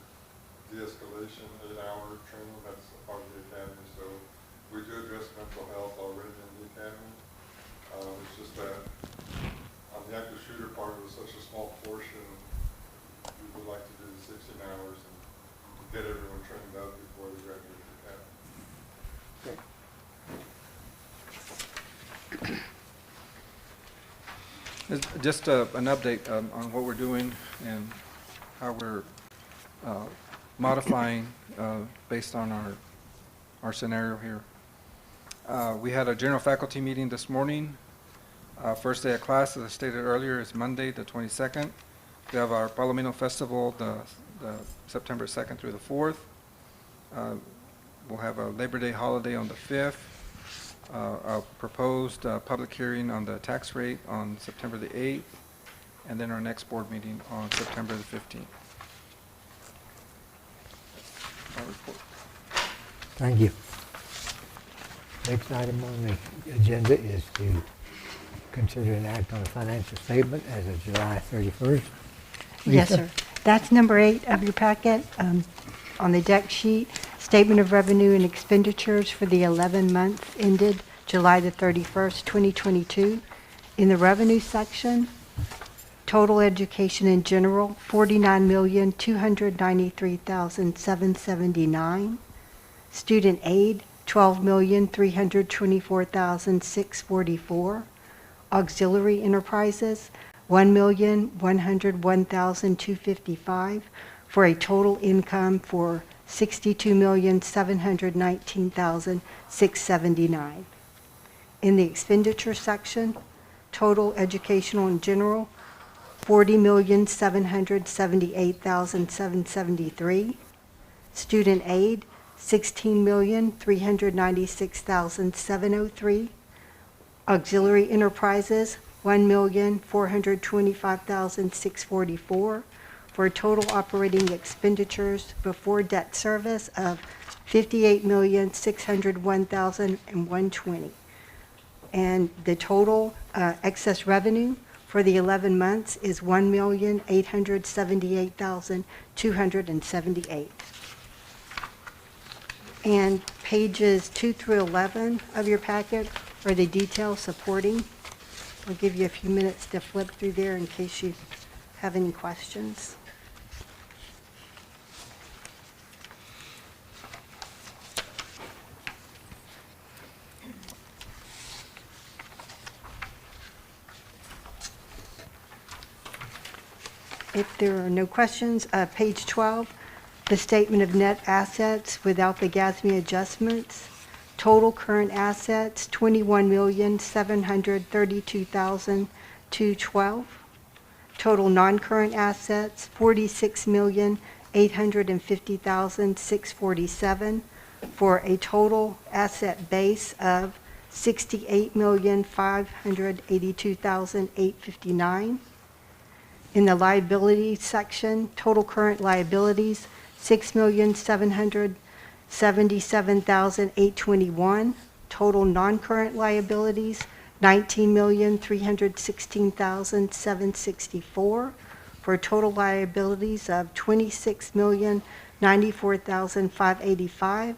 de-escalation 8-hour training that's a part of the academy. So we do address mental health already in the academy. It's just that on the active shooter part, it was such a small portion. We would like to do the 16 hours and get everyone trained up before they graduate the academy. Okay. Just an update on what we're doing and how we're modifying based on our scenario here. We had a general faculty meeting this morning. First day of class, as I stated earlier, is Monday, the 22nd. We have our Palomino Festival, the September 2nd through the 4th. We'll have a Labor Day holiday on the 5th. A proposed public hearing on the tax rate on September the 8th, and then our next board meeting on September the 15th. Our report. Thank you. Next item on the agenda is to consider an act on a financial statement as of July 31st. Yes, Lisa? sir. That's number 8 of your packet. On the deck sheet, statement of revenue and expenditures for the 11 months ended July the 31st, 2022. In the revenue section, total education in general, $49,293,779. Student aid, $12,324,644. Auxiliary enterprises, $1,101,255, for a total income for $62,719,679. In the expenditure section, Total educational and general, $40,778,773. Student aid, $16,396,703. Auxiliary enterprises, $1,425,644, for a total operating expenditures before debt service of $58,601,120. And the total excess revenue for the 11 months is $1,878,278. And pages 2 through 11 of your packet are the details supporting. I'll give you a few minutes to flip through there in case you have any questions. If there are no questions, page 12, the statement of net assets without the GASB adjustments. Total current assets, $21,732,212. Total non-current assets, $46,850,647, for a total asset base of $68,582,859. In the liability section, total current liabilities, $6,777,821. Total non-current liabilities, $19,316,764, for total liabilities of $26,094,585,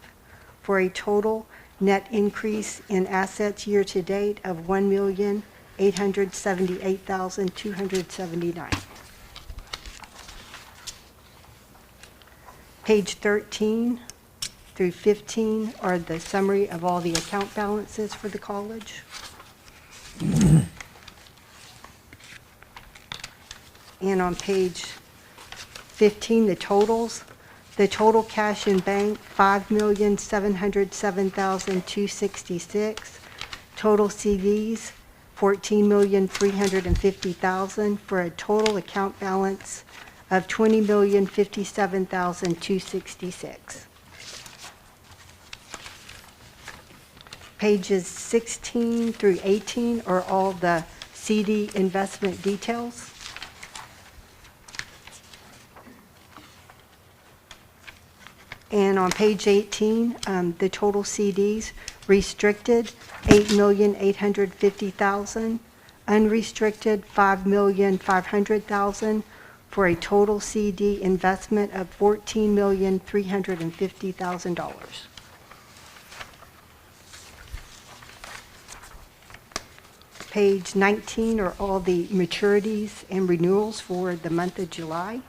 for a total net increase in assets year-to-date of $1,878,279. Page 13 through 15 are the summary of all the account balances for the college. And on page 15, the totals. The total cash in bank, $5,707,266. Total CDs, $14,350,000, for a total account balance of $20,057,266. Pages 16 through 18 are all the CD investment details. And on page 18, the total CDs, restricted, $8,850,000, unrestricted, $5,500,000, for a total CD investment of $14,350,000. Page 19 are all the maturities and renewals for the month of July.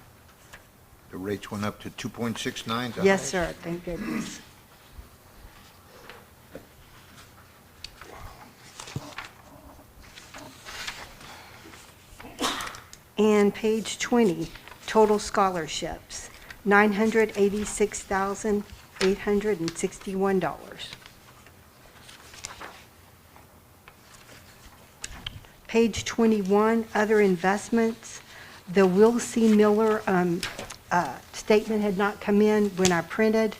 The rates went up to 2.69? Yes, sir, thank goodness. And page 20, total scholarships, $986,861. Page 21, other investments. The Will C. Miller statement had not come in when I printed,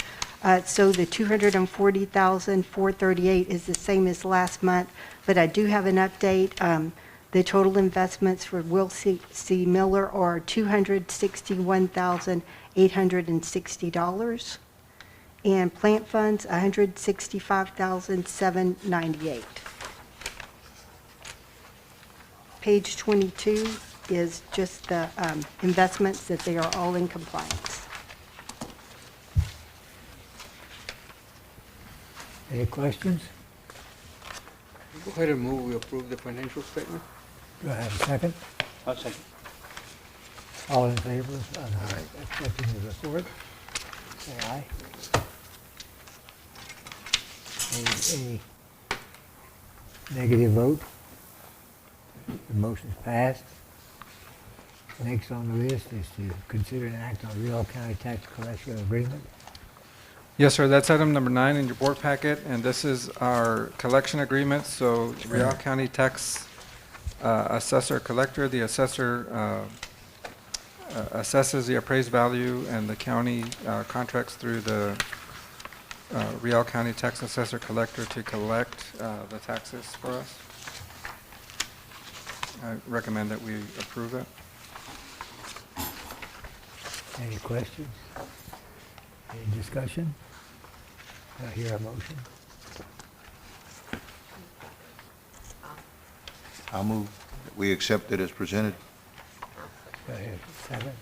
so the $240,438 is the same as last month, but I do have an update. The total investments for Will C. Miller are $261,860, and plant funds, $165,798. Page 22 is just the investments, that they are all in compliance. Any questions? Go ahead and move, we approve the financial statement. Do I have a second? I'll second. All in favor of accepting the report? Say aye. Any negative vote? The motion's passed. Next on the list is to consider an act on Real County tax collection agreement. Yes, sir, that's item number 9 in your board packet, and this is our collection agreement. So Real County tax Assessor collector, the assessor assesses the appraised value, and the county contracts through the Real County Tax Assessor Collector to collect the taxes for us. I recommend that we approve it. Any questions? Any discussion? I hear a motion. I'll move. We accept it as presented. Go ahead, second.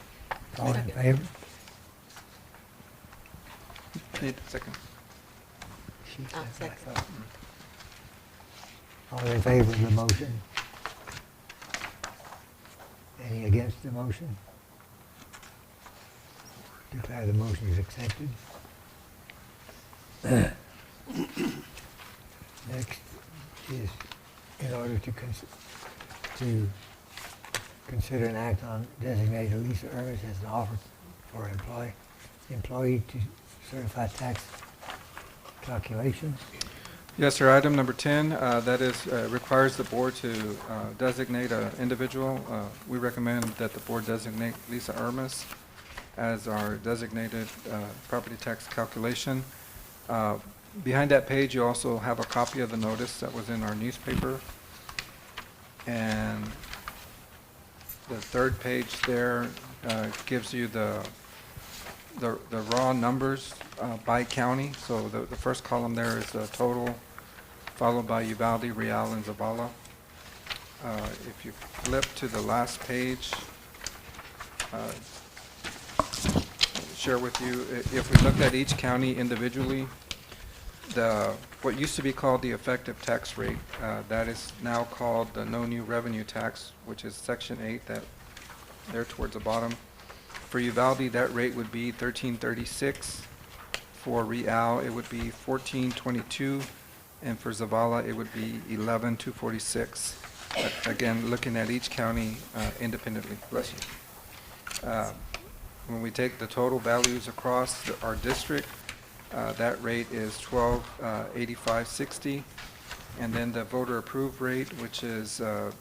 All in favor? Need a second. She said that, I thought. All in favor of the motion? Any against the motion? Declare the motion is accepted. Next is in order to consider an act on designating Lisa Ermis as an offer for employee to certify tax calculations. Yes, sir. Item number 10, that is, requires the board to designate an individual. We recommend that the board designate Lisa Ermis as our designated property tax calculation. Behind that page, you also have a copy of the notice that was in our newspaper. And the third page there gives you the raw numbers by county. So the first column there is the total, followed by Uvalde, Real, and Zavala. If you flip to the last page, share with you, if we looked at each county individually, what used to be called the effective tax rate, that is now called the no new revenue tax, which is Section 8, that there towards the bottom. For Uvalde, that rate would be $13.36. For Real, it would be $14.22, and for Zavala, it would be $11.246. Again, looking at each county independently. Bless you. When we take the total values across our district, that rate is $12.8560, and then the voter approved rate, which is an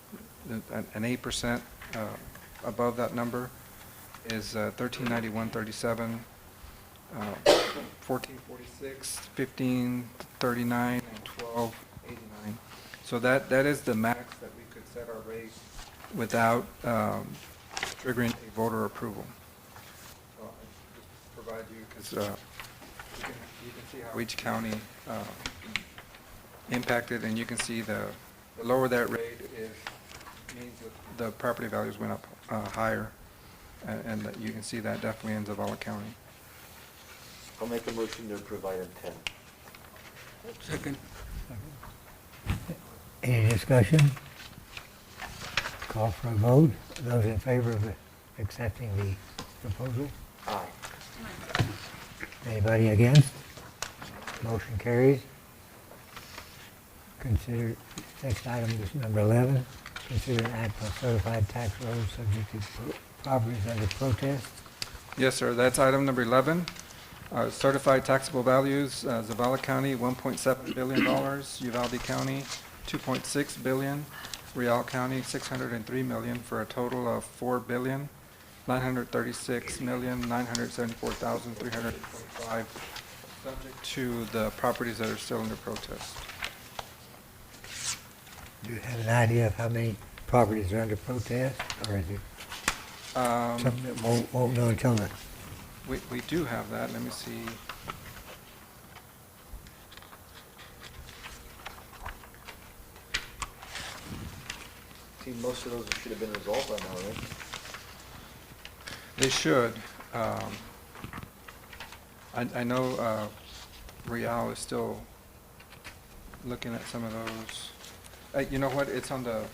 8% above that number, is $13.9137, $14.46, $15.39, and $12.89. So that is the max that we could set our rate without triggering a voter approval. So I just provide you, because you can see how each county impacted, and you can see the lower that rate is, means that the property values went up higher, and that you can see that definitely in Zavala County. I'll make a motion to approve item 10. Second. Any discussion? Call for a vote. Those in favor of accepting the proposal? Aye. Anybody against? Motion carries. Consider, next item is number 11. Consider an act on certified tax rolls subject to properties under protest. Yes, sir. That's item number 11. Certified taxable values, Zavala County, $1.7 billion. Uvalde County, $2.6 billion. Real County, $603 million, for a total of $4,936,974,325, subject to the properties that are still under protest. Do you have an idea of how many properties are under protest, or is it something that won't know until the... We do have that. Let me see. See, most of those should have been resolved by now, right? They should. I know Real is still looking at some of those. You know what? It's on the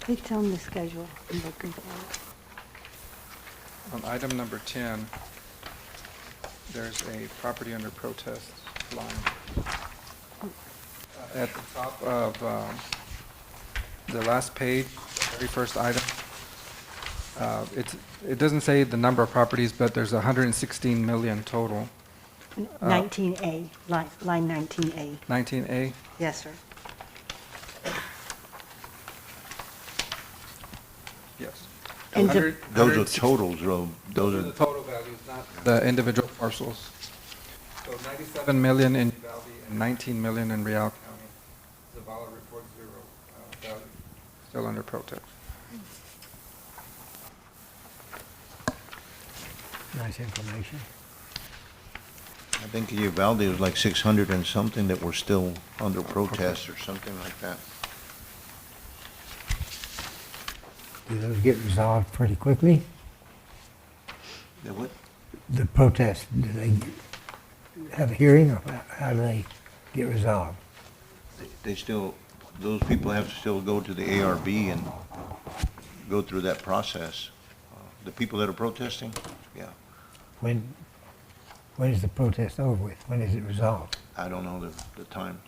It's on the schedule. I'm looking for it. on item number 10. There's a property under protest line. At the top of the last page, the very first item, it doesn't say the number of properties, but there's 116 million total. 19A, line 19A. 19A. Yes, sir. And to- Those are totals, Rob. Those are the total values, not the individual parcels. So 97 million in Uvalde and 19 million in Real County. Zavala reports zero value, still under protest. Nice information. I think in Uvalde it was like 600 and something that were still under protest or something like that. Do those get resolved pretty quickly? They what? The protests, do they have a hearing, or how do they get resolved? They still, those people have to still go to the ARB and go through that process. The people that are protesting, yeah. When is the protest over with? When is it resolved? I don't know the time.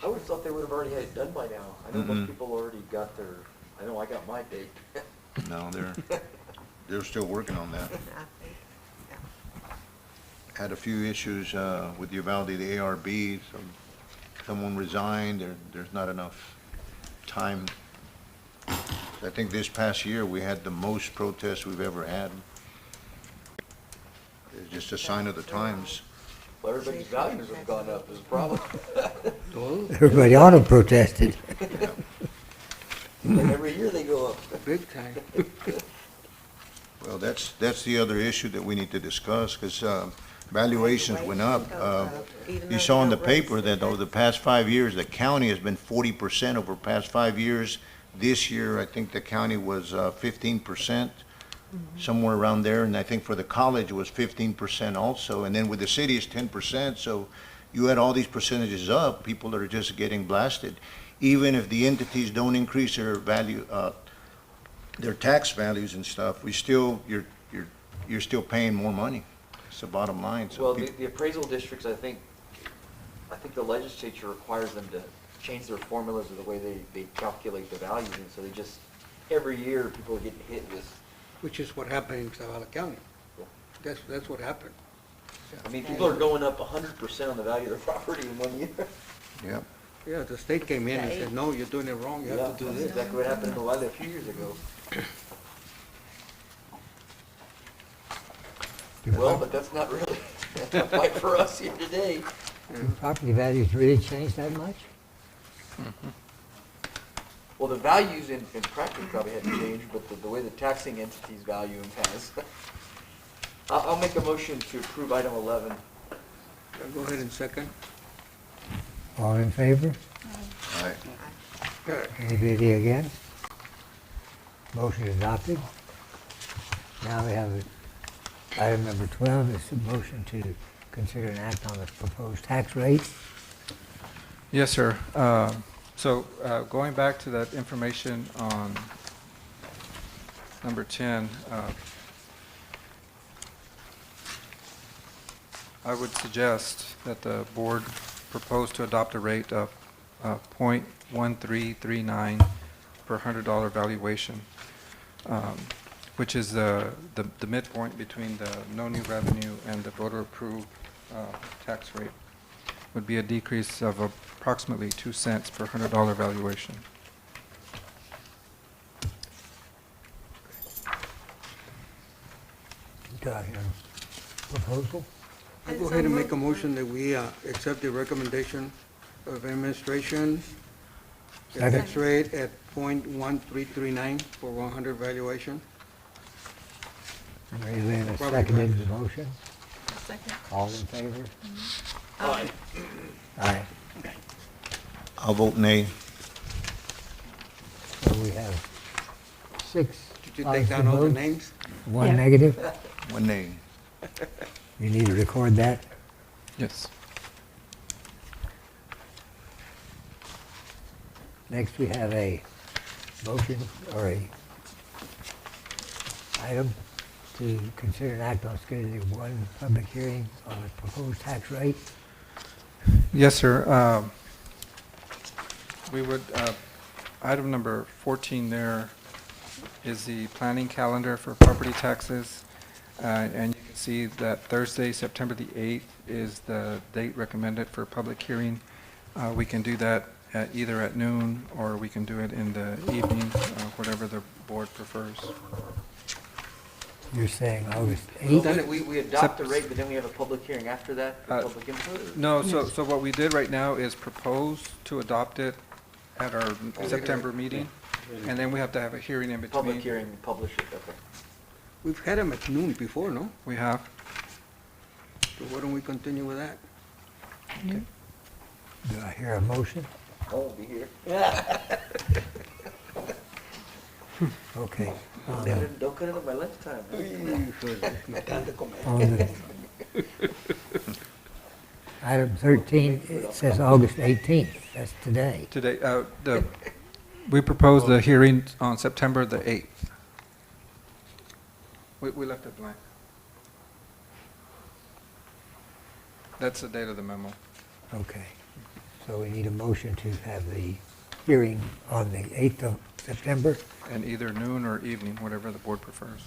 I would have thought they would have already had it done by now. I know most people already got their, I know I got my date. No, they're still working on that. Had a few issues with Uvalde, the ARB, someone resigned, there's not enough time. I think this past year, we had the most protests we've ever had. It's just a sign of the times. Well, everybody's values have gone up is a problem. Everybody on them protested. Like every year they go up. Big time. Well, that's the other issue that we need to discuss, because valuations went up. You saw in the paper that over the past 5 years, the county has been 40% over the past 5 years. This year, I think the county was 15%, somewhere around there, and I think for the college it was 15% also, and then with the city it's 10%, so you add all these percentages up, people are just getting blasted. Even if the entities don't increase their value, their tax values and stuff, you're still paying more money. It's the bottom line. So Well, the appraisal districts, I think the legislature requires them to change their formulas of the way they calculate the values, and so they just, every year, people are getting hit with. Which is what happened in Zavala County. That's what happened. I mean, people are going up 100% on the value of their property in 1 year. Yep. Yeah, the state came in and said, no, you're doing it wrong, you have to do That's this. exactly what happened in Uvalde a few years ago. Well, but that's not really a fight for us here today. Do property values really change that much? Well, the values in practice probably hadn't changed, but the way the taxing entities value them has. I'll make a motion to approve item 11. Go ahead and second. All in favor? All right. Anybody against? Motion adopted. Now we have item number 12, is a motion to consider an act on the proposed tax rate. Yes, sir. So going back to that information on number 10, I would suggest that the board propose to adopt a rate of .1339 per $100 valuation, which is the midpoint between the no new revenue and the voter-approved tax rate. Would be a decrease of approximately 2 cents per $100 valuation. Do I hear a proposal? I go ahead and make a motion that we accept the recommendation of administration, the Second. tax rate at .1339 for 100 valuation. Mary Lynn has Probably seconded the motion. Second. All in favor? Aye. Aye. I'll vote nay. So we have 6 Did you take down all the names? 1 Yeah. negative. One nay. You need to record that. Yes. Next, we have a motion or a item to consider an act on scheduling one public hearing on the proposed tax rate. Yes, sir. We would, item number 14 there is the planning calendar for property taxes. And you can see that Thursday, September the 8th is the date recommended for public hearing. We can do that either at noon or we can do it in the evening, whatever the board prefers. You're saying August Well, 8th? then we adopt the rate, but then we have a public hearing after that for public input? or- No, so what we did right now is propose to adopt it at our September meeting, and then we have to have a hearing in between. Public hearing, publish it, okay. We've had them at noon before, no? We have. So why don't we continue with that? Do I hear a motion? I won't be here. Okay. Don't cut it on my lunchtime. On the item 13, it says August 18th. That's today. Today, we proposed the hearing on September the 8th. We left it blank. That's the date of the memo. Okay. So we need a motion to have the hearing on the 8th of September. And either noon or evening, whatever the board prefers.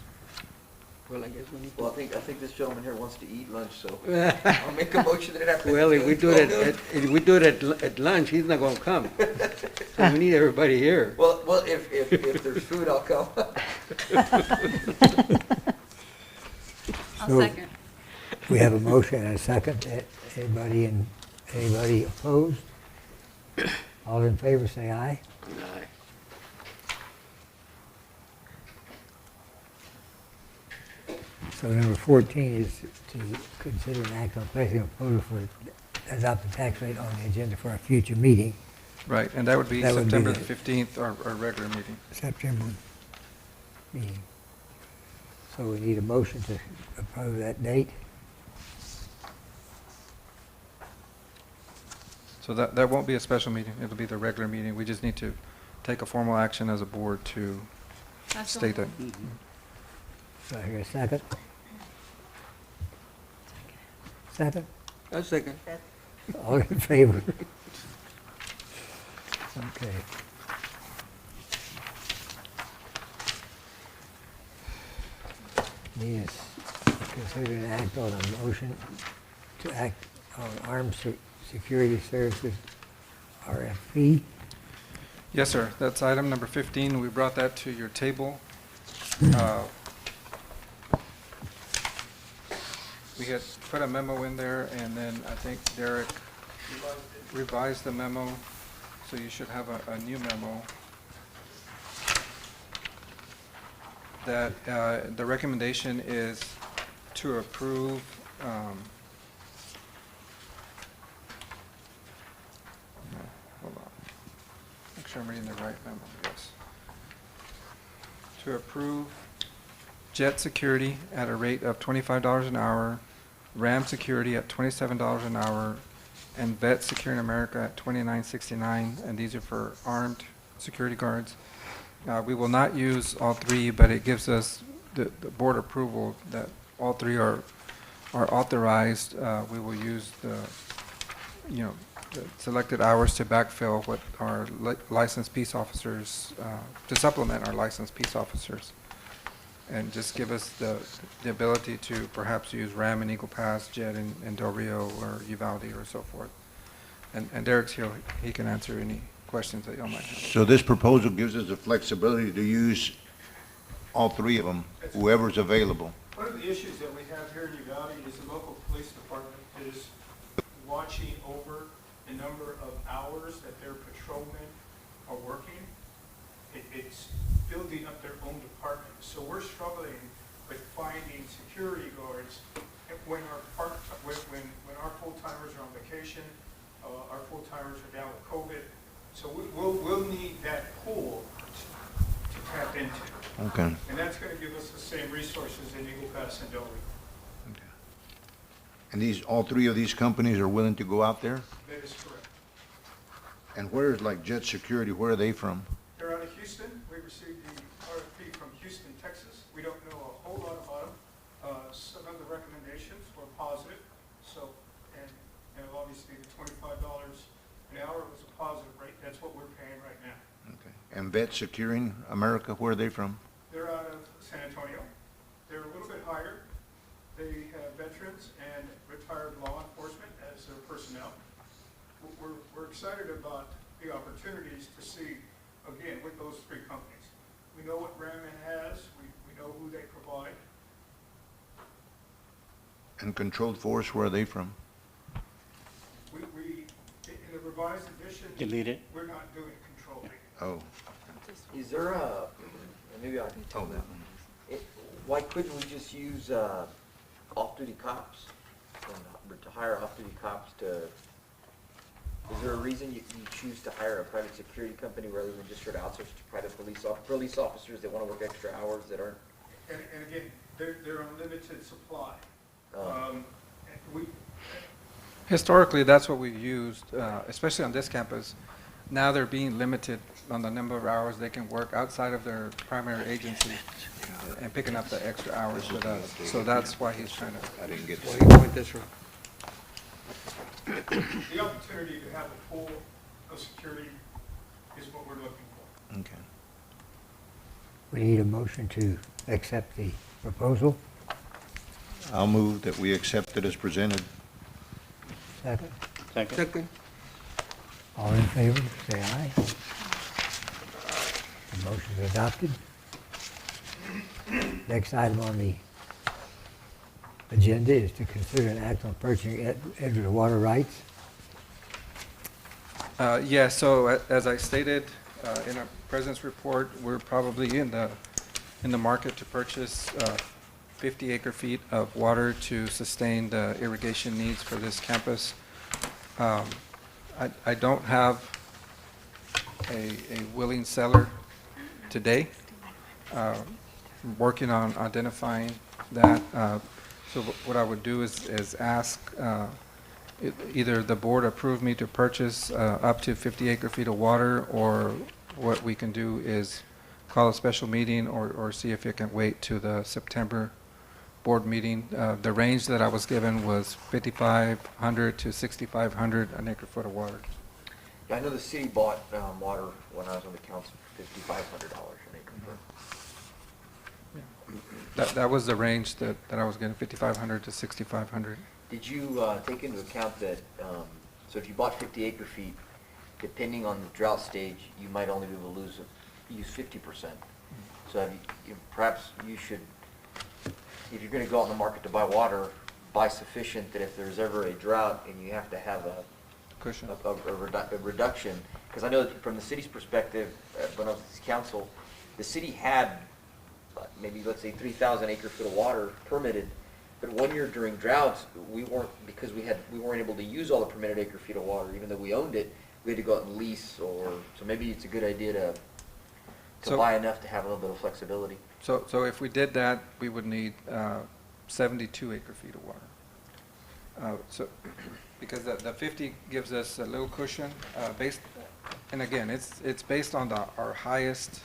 Well, I guess we need Well, to. I think this gentleman here wants to eat lunch, so I'll make a motion that it happens. Well, if we do it at lunch, he's not gonna come. So we need everybody here. Well, if there's food, I'll come. I'll So- second. We have a motion and a second. Anybody opposed? All in favor, say aye. So number 14 is to consider an act on placing a proposal for adopt the tax rate on the agenda for a future meeting, Right, and that would be That would be September the- the 15th, our regular meeting. September meeting. So we need a motion to approve that date. So that won't be a special meeting, it'll be the regular meeting. We just need to take a formal action as a board to That's state all. that. Do I hear a second? Second? A second. All in favor? Okay. Need to consider an act on a motion to act on armed security services RFP. Yes, sir, that's item number 15. We brought that to your table. We had put a memo in there, and then I think Derek revised the memo, so you should have a new memo. That the recommendation is to approve, no, hold on. Make sure I'm reading the right memo, yes. To approve jet security at a rate of $25 an hour, RAM security at $27 an hour, and Vet Secure in America at $29.69, and these are for armed security guards. We will not use all three, but it gives us the board approval that all three are authorized. We will use the selected hours to backfill what our licensed peace officers, to supplement our licensed peace officers. And just give us the ability to perhaps use RAM in Eagle Pass, Jet in Del Rio or Uvalde or so forth. And Derek's here, he can answer any questions that y'all might have. So this proposal gives us the flexibility to use all three of them, whoever's available. One of the issues that we have here in Uvalde is the local police department is watching over the number of hours that their patrolmen are working. It's building up their own department. So we're struggling with finding security guards when our full-timers are on vacation, our full-timers are down with COVID. So we'll need that pool to tap into. Okay. And that's going to give us the same resources in Eagle Pass and Del Rio. And all three of these companies are willing to go out there? That is correct. And where is like Jet Security, where are they from? They're out of Houston. We received the RFP from Houston, Texas. We don't know a whole lot about them. Some of the recommendations were positive. So, and obviously the $25 an hour was a positive rate. That's what we're paying right now. Okay. And Vet Securing America, where are they from? They're out of San Antonio. They're a little bit higher. They have veterans and retired law enforcement as their personnel. We're excited about the opportunities to see, again, with those three companies. We know what Raman has. We know who they provide. And controlled force, where are they from? We, in the revised edition, Delete it. we're not doing controlling. Oh, Is there a, and maybe I can tell that. Why couldn't we just use off-duty cops, to hire off-duty cops to, is there a reason you choose to hire a private security company rather than just sort of outsource to private police officers that want to work extra hours that aren't? And again, they're on limited supply. Oh. And we, Historically, that's what we've used, especially on this campus. Now they're being limited on the number of hours they can work outside of their primary agency and picking up the extra hours with us. So that's why he's trying to. I didn't get Why that. do you point this route? the opportunity to have a pool of security is what we're looking for. Okay. We need a motion to accept the proposal. I'll move that we accept it as presented. Second. Second. Second? All in favor, say aye. The motion is adopted. Next item on the agenda is to consider an act on purchasing Edgewater water rights. Yes, so as I stated in our president's report, we're probably in the market to purchase 50 acre-feet of water to sustain the irrigation needs for this campus. I don't have a willing seller today. I'm working on identifying that. So what I would do is ask either the board approve me to purchase up to 50 acre-feet of water, or what we can do is call a special meeting or see if it can wait to the September board meeting. The range that I was given was 5,500 to 6,500 an acre-foot of water. Yeah, I know the city bought water when I was on the council for $5,500 an acre foot. That was the range that I was getting, 5,500 to 6,500. Did you take into account that, so if you bought 50 acre feet, depending on the drought stage, you might only be able to use 50%. So have perhaps you should, if you're going to go out in the market to buy water, buy sufficient that if there's ever a drought and you have to have a Cushion. a reduction, because I know that from the city's perspective, when I was at the council, the city had maybe, let's say, 3,000 acre foot of water permitted, but 1 year during droughts, we weren't, because we weren't able to use all the permitted acre feet of water, even though we owned it, we had to go out and lease, or, so maybe it's a good idea to So- buy enough to have a little bit of flexibility. So if we did that, we would need 72 acre-feet of water. So, because the 50 gives us a little cushion, and again, it's based on our highest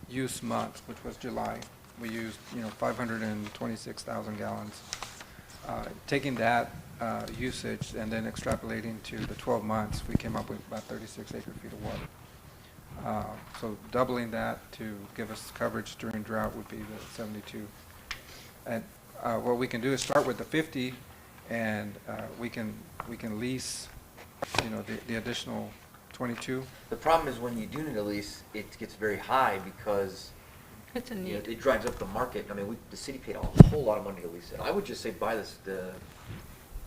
use month, which was July. We used, 526,000 gallons. Taking that usage and then extrapolating to the 12 months, we came up with about 36 acre-feet of water. So doubling that to give us coverage during drought would be the 72. And what we can do is start with the 50, and we can lease, the additional 22. The problem is when you do need a lease, it gets very high because It's a need. it drives up the market. I mean, the city paid a whole lot of money to lease it. I would just say buy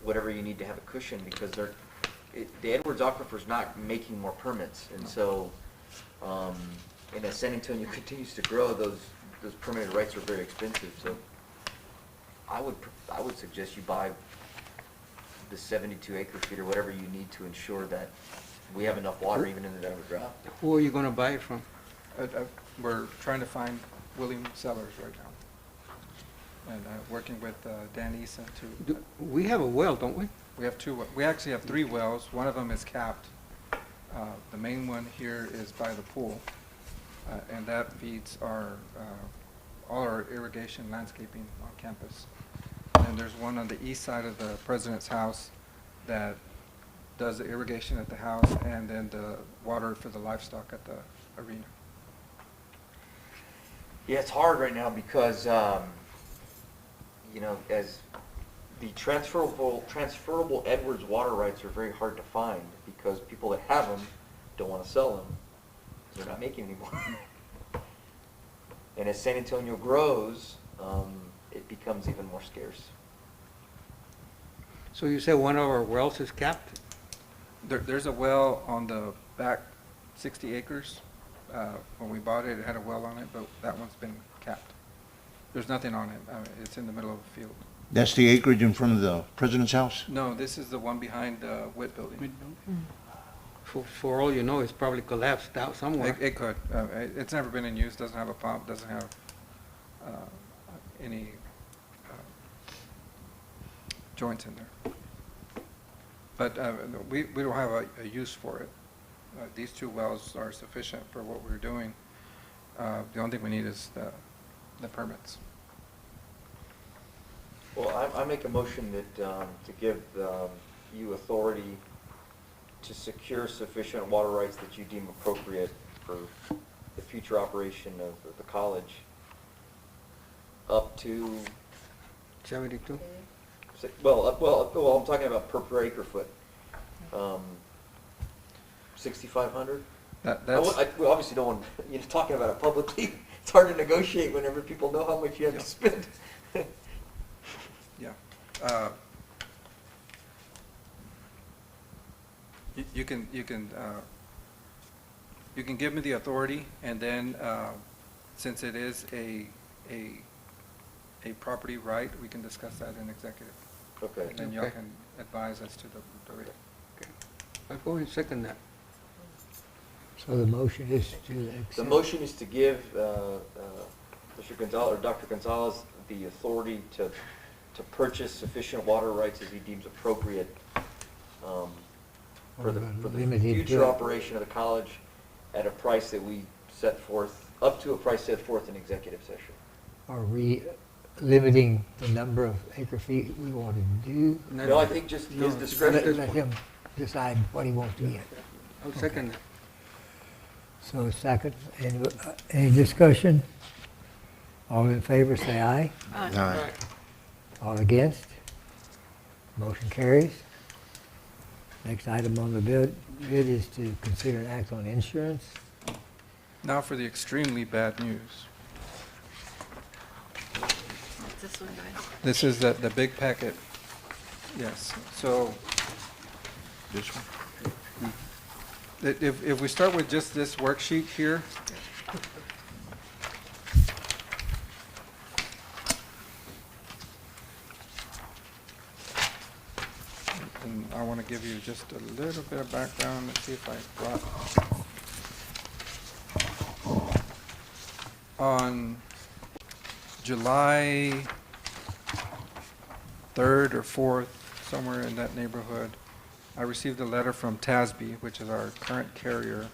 whatever you need to have a cushion, because the Edwards Aquifer's not making more permits, and so, and as San Antonio continues to grow, those permitted rights are very expensive. So, I would suggest you buy the 72 acre feet or whatever you need to ensure that we have enough water even in the event of a drought. Who are you gonna buy it from? We're trying to find willing sellers right now. And working with Dan Eason to, We have a well, don't we? we have we actually have 3 wells. One of them is capped. The main one here is by the pool, and that feeds all our irrigation landscaping on campus. And there's one on the east side of the president's house that does the irrigation at the house, and then the water for the livestock at the arena. Yeah, it's hard right now because, as the transferable Edwards water rights are very hard to find because people that have them don't want to sell them. They're not making anymore. And as San Antonio grows, it becomes even more scarce. So you said one of our wells is capped? There's a well on the back 60 acres. When we bought it, it had a well on it, but that one's been capped. There's nothing on it. It's in the middle of the field. That's the acreage in front of the president's house? No, this is the one behind the WIT building. For all you know, it's probably collapsed out somewhere. It could. It's never been in use, doesn't have a pump, doesn't have any joints in there. But we don't have a use for it. These two wells are sufficient for what we're doing. The only thing we need is the permits. Well, I make a motion that, to give you authority to secure sufficient water rights that you deem appropriate for the future operation of the college up to, 72? well, I'm talking about per acre foot. 6,500? We obviously don't want, talking about it publicly, it's hard to negotiate whenever people know how much you have to spend. Yeah. You can give me the authority, and then since it is a property right, we can discuss that in executive. Okay. And then y'all Okay. can advise as to the rate. Okay. I'll go and second that. So the motion is to The accept. motion is to give Mr. Gonzalez, or Dr. Gonzalez, the authority to purchase sufficient water rights as he deems appropriate for the Limited future to- operation of the college at a price that we set forth, up to a price set forth in executive session. Are we limiting the number of acre feet we want to do? No, I think just his discretion. Let him decide what he wants to get. I'll second that. So second, any discussion? All in favor, say aye. Aye. All against? Motion carries. Next item on the bid is to consider an act on insurance. Now for the extremely bad news. This one, guys. This is the big packet. Yes, so This one? if we start with just this worksheet here, and I want to give you just a little bit of background. Let's see if I brought. On July 3rd or 4th, somewhere in that neighborhood, I received a letter from TASB, which is our current carrier,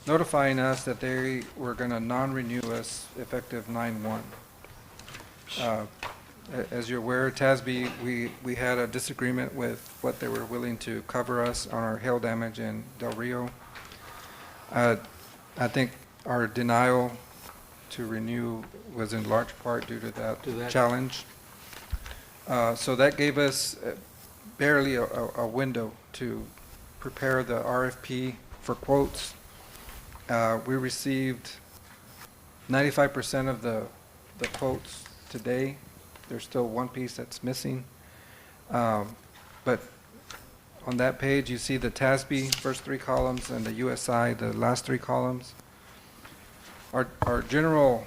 notifying us that they were going to non-renew us effective 9/1. As you're aware, TASB, we had a disagreement with what they were willing to cover us on our hail damage in Del Rio. I think our denial to renew was in large part due to that challenge. So that gave us barely a window to prepare the RFP for quotes. We received 95% of the quotes today. There's still one piece that's missing. But on that page, you see the TASB first 3 columns and the USI, the last 3 columns. Our general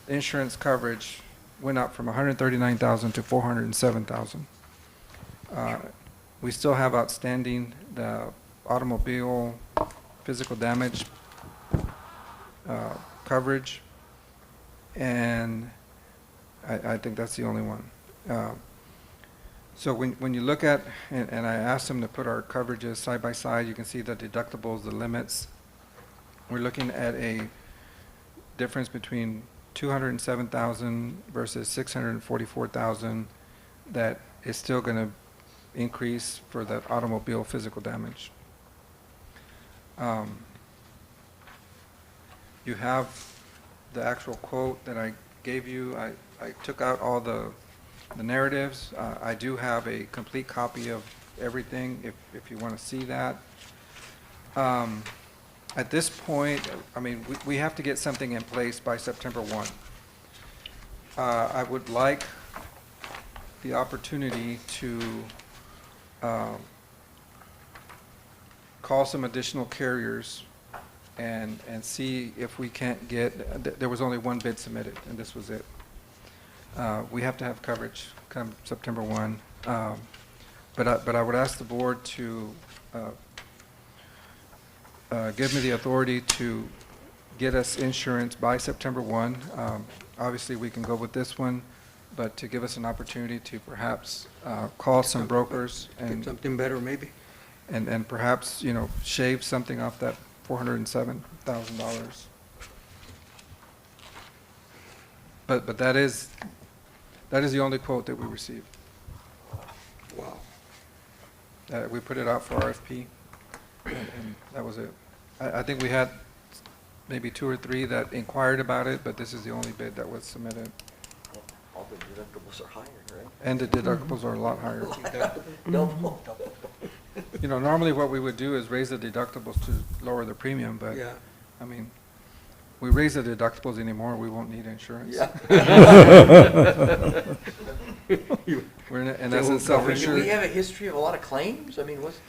insurance coverage went up from $139,000 to $407,000. We still have outstanding the automobile physical damage coverage, and I think that's the only one. So when you look at, and I asked them to put our coverages side by side, you can see the deductibles, the limits. We're looking at a difference between $207,000 versus $644,000 that is still going to increase for the automobile physical damage. You have the actual quote that I gave you. I took out all the narratives. I do have a complete copy of everything if you want to see that. At this point, I mean, we have to get something in place by September 1. I would like the opportunity to call some additional carriers and see if we can't get, there was only one bid submitted, and this was it. We have to have coverage come September 1. But I would ask the board to give me the authority to get us insurance by September 1. Obviously, we can go with this one, but to give us an opportunity to perhaps call some brokers Get and something better, maybe. and perhaps, you know, shave something off that $407,000. But that is the only quote that we received. Wow. We put it out for RFP, and that was it. I think we had maybe 2 or 3 that inquired about it, but this is the only bid that was submitted. All the deductibles are higher, right? And the deductibles are a lot higher. Double. You know, normally what we would do is raise the deductibles to lower the premium, but, Yeah. I mean, we raise the deductibles anymore, we won't need insurance. Yeah. We're in essence Do we self-insured. have a history of a lot of claims? I mean, what's,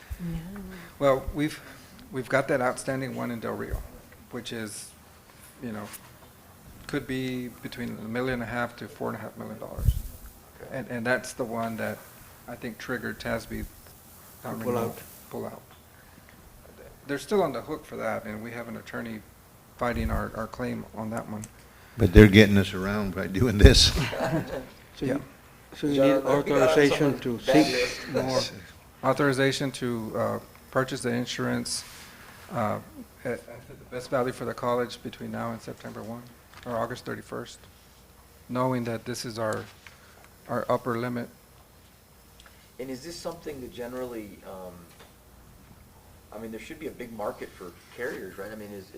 Well, we've got that outstanding one in Del Rio, which is, you know, could be between $1.5 million to $4.5 million. And that's the one that I think triggered TASB. Pull out. They're still on the hook for that, and we have an attorney fighting our claim on that one. But they're getting us around by doing this. Yeah. So you need authorization to seek more. Authorization to purchase the insurance at the best value for the college between now and September 1, or August 31st, knowing that this is our upper limit. and is this something that generally, I mean, there should be a big market for carriers, right? I mean, is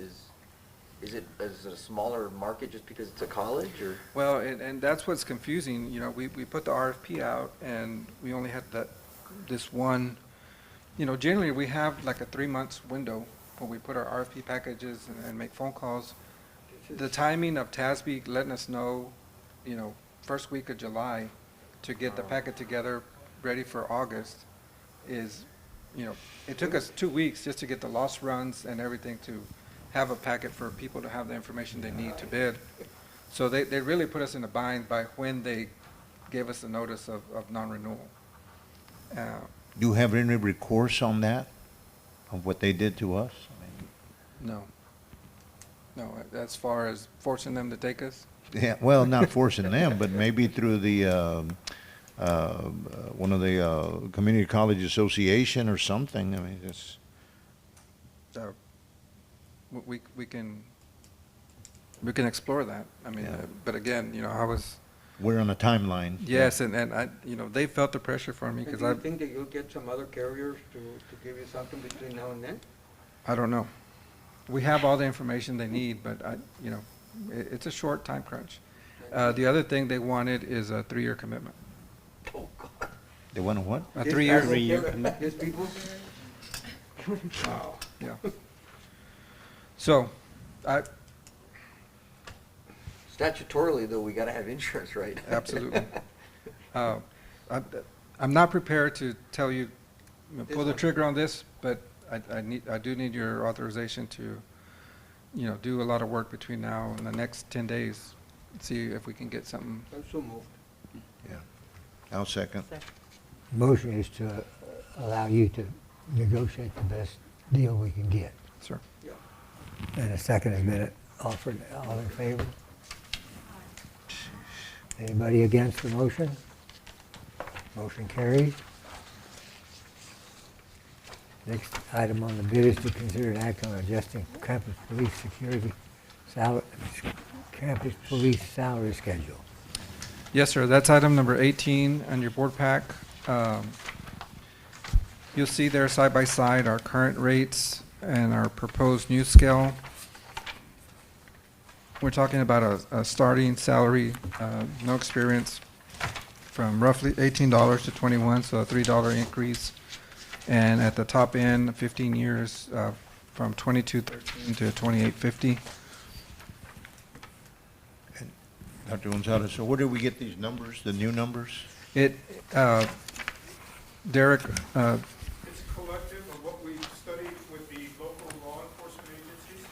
it a smaller market just because it's a college, or? Well, and that's what's confusing, you know, we put the RFP out and we only had this one, you know, generally we have like a 3 months window when we put our RFP packages and make phone calls. The timing of TASB letting us know, you know, first week of July to get the packet together, ready for August is, you know, it took us 2 weeks just to get the loss runs and everything to have a packet for people to have the information they need to bid. So they really put us in a bind by when they gave us the notice of non-renewal. Do you have any recourse on that, of what they did to us? No. No, as far as forcing them to take us? Yeah, well, not forcing them, but maybe through the, one of the community college association or something. I mean, it's, We can explore that. I mean, Yeah. but again, you know, we're on a timeline. yes, and I, you know, they felt the pressure from me because Do you think that you'll get some other carriers to give you something between now and then? I don't know. We have all the information they need, but you know, it's a short time crunch. The other thing they wanted is a 3-year commitment. Oh, God. They want a what? A 3-year. These people? Wow. Yeah. So, Statutorily, though, we gotta have insurance, right? absolutely. I'm not prepared to tell you, pull the trigger on this, but I do need your authorization to, you know, do a lot of work between now and the next 10 days, see if we can get something. I'm so moved. Yeah. I'll second. Motion is to allow you to negotiate the best deal we can get. Sir. Yeah. And a second has been offered. All in favor? Anybody against the motion? Motion carries. Next item on the bid is to consider an act on adjusting campus police salary schedule. Yes, sir. That's item number 18 on your board pack. You'll see there side by side our current rates and our proposed new scale. We're talking about a starting salary, no experience, from roughly $18 to $21, so a $3 increase. And at the top end, 15 years, from $22.13 to $28.50. Dr. Gonzalez, so where did we get these numbers, the new numbers? Derek, It's a collective of what we've studied with the local law enforcement agencies,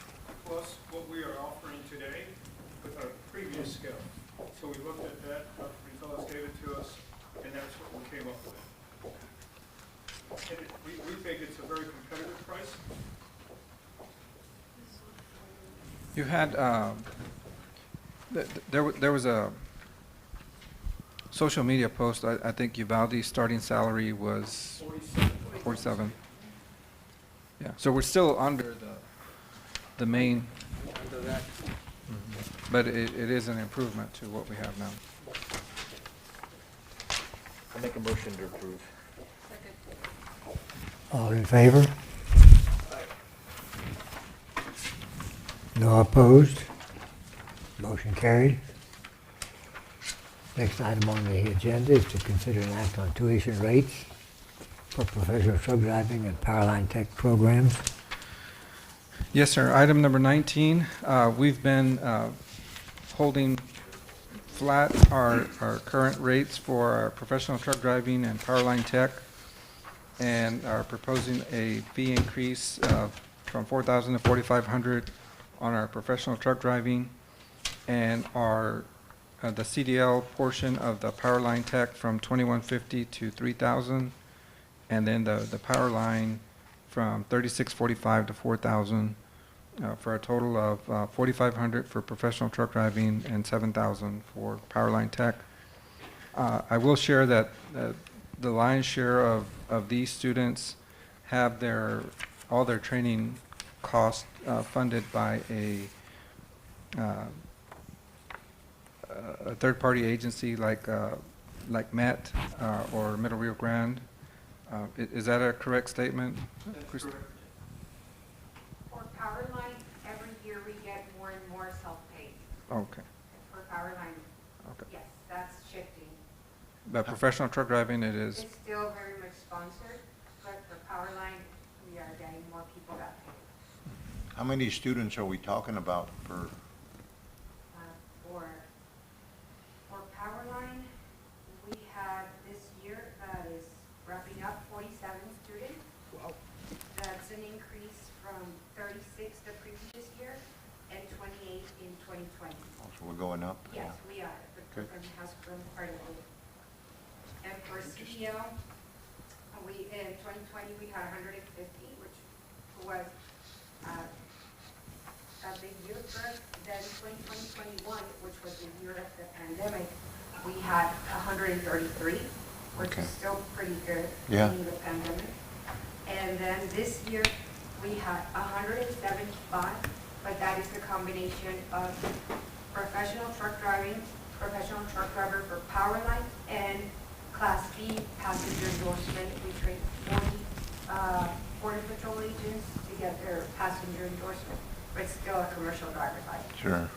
plus what we are offering today with our previous scale. So we looked at that, Dr. Gonzalez gave it to us, and that's what we came up with. And we think it's a very competitive price. you had, there was a social media post, I think Uvalde's starting salary was 47. Yeah, so we're still under the main, but it is an improvement to what we have now. I'll make a motion to approve. All in favor? No opposed? Motion carried. Next item on the agenda is to consider an act on tuition rates for professional truck driving and Powerline Tech programs. Yes, sir. Item number 19, we've been holding flat our current rates for our professional truck driving and Powerline Tech, and are proposing a fee increase from $4,000 to $4,500 on our professional truck driving, and our the CDL portion of the Powerline Tech from $2,150 to $3,000, and then the Powerline from $3,645 to $4,000, for a total of $4,500 for professional truck driving and $7,000 for Powerline Tech. I will share that the lion's share of these students have all their training costs funded by a third-party agency like MET or Middle Rio Grande. Is that a correct statement? For Powerline, every year we get more and more self-pay. Okay. For Powerline, Okay. yes, that's shifting. But professional truck driving, it is. It's still very much sponsored, but for Powerline, we are getting more people that pay. How many students are we talking about per? For Powerline, we had this year that is wrapping up 47 students. Wow. That's an increase from 36 the previous year and 28 in 2020. Oh, so we're going up? Yes, we are. The Okay. program has grown quite a bit. And for CDL, in 2020, we had 150, which was a big year for us. Then 2021, which was the year of the pandemic, we had 133, which Okay. is still pretty good Yeah. in the pandemic. And then this year, we had 175, but that is the combination of professional truck driving, professional truck driver for Powerline, and Class B passenger endorsement. We train 40 Border Patrol agents to get their passenger endorsement, but it's still a commercial driver's license. Sure.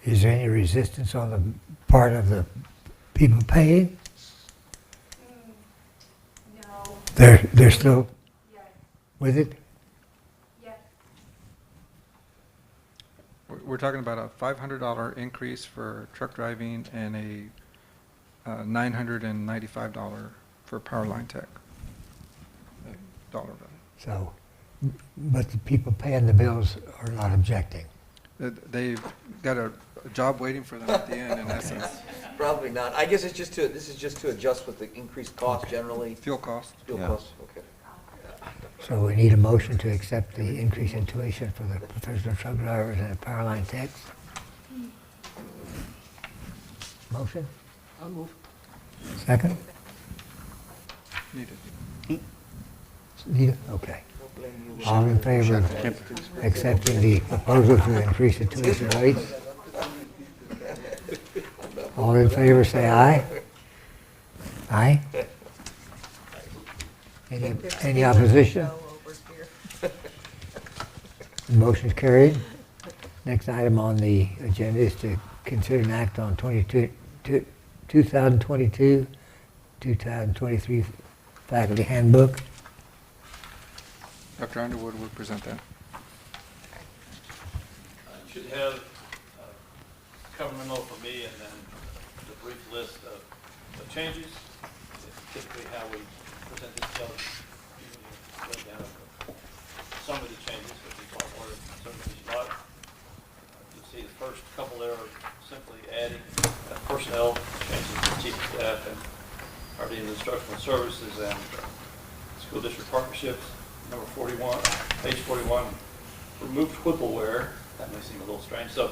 Is there any resistance on the part of the people paying? No, They're still yes, with it? yes. We're talking about a $500 increase for truck driving and a $995 for Powerline Tech. Dollar value. So, but the people paying the bills are not objecting. They've got a job waiting for them at the end, in essence. Probably not. I guess this is just to adjust with the increased cost generally. Fuel cost. Fuel Yeah. costs, okay. So we need a motion to accept the increase in tuition for the professional truck drivers and the Powerline techs. Motion? I'll move. Second? Needed. Need okay. All in favor of accepting the proposal to increase the tuition rates? All in favor, say aye. Aye? Any opposition? Motion's carried. Next item on the agenda is to consider an act on 2022-2023 faculty handbook. Dr. Underwood will present that. You should have cover memo for me and then the brief list of changes. typically how we present this bill. Lay down some of the changes that we thought were certainly like. You'll see the first couple there are simply adding personnel changes to chief of staff and our Dean of Instructional Services and school district partnerships. Number 41, page 41, removed Whippleware. That may seem a little strange. So,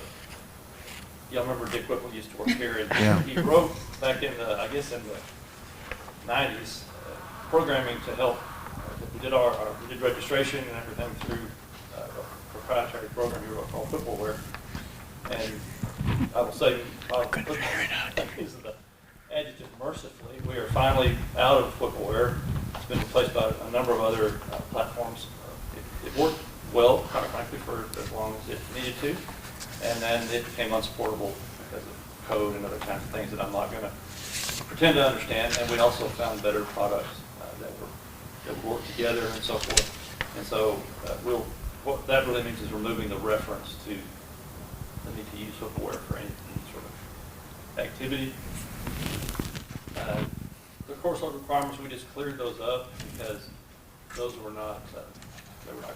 y'all remember Dick Whipple used to work here, and Yeah. he wrote back in the, I guess in the 90s, programming to help. We did registration and everything through a proprietary program he wrote called Whippleware. And I will say, is the adjective mercifully, we are finally out of Whippleware. It's been replaced by a number of other platforms. It worked well, quite frankly, for as long as it needed to. And then it became unsupportable because of code and other kinds of things that I'm not going to pretend to understand. And we also found better products that work together and so forth. And so what that really means is removing the reference to the need to use Whippleware for any sort of activity. The course load requirements, we just cleared those up because those were not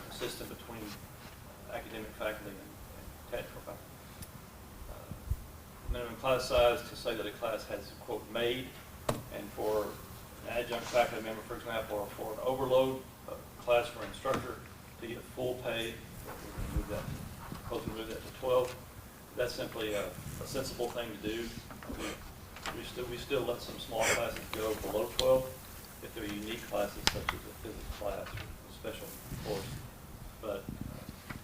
consistent between academic faculty and technical faculty. Minimum class size to say that a class has, quote, made, and for an adjunct faculty member, for example, or for an overload class for an instructor to get full pay, we're supposed to move that to 12. That's simply a sensible thing to do. We still let some small classes go below 12 if they're unique classes such as a physics class or a special course. But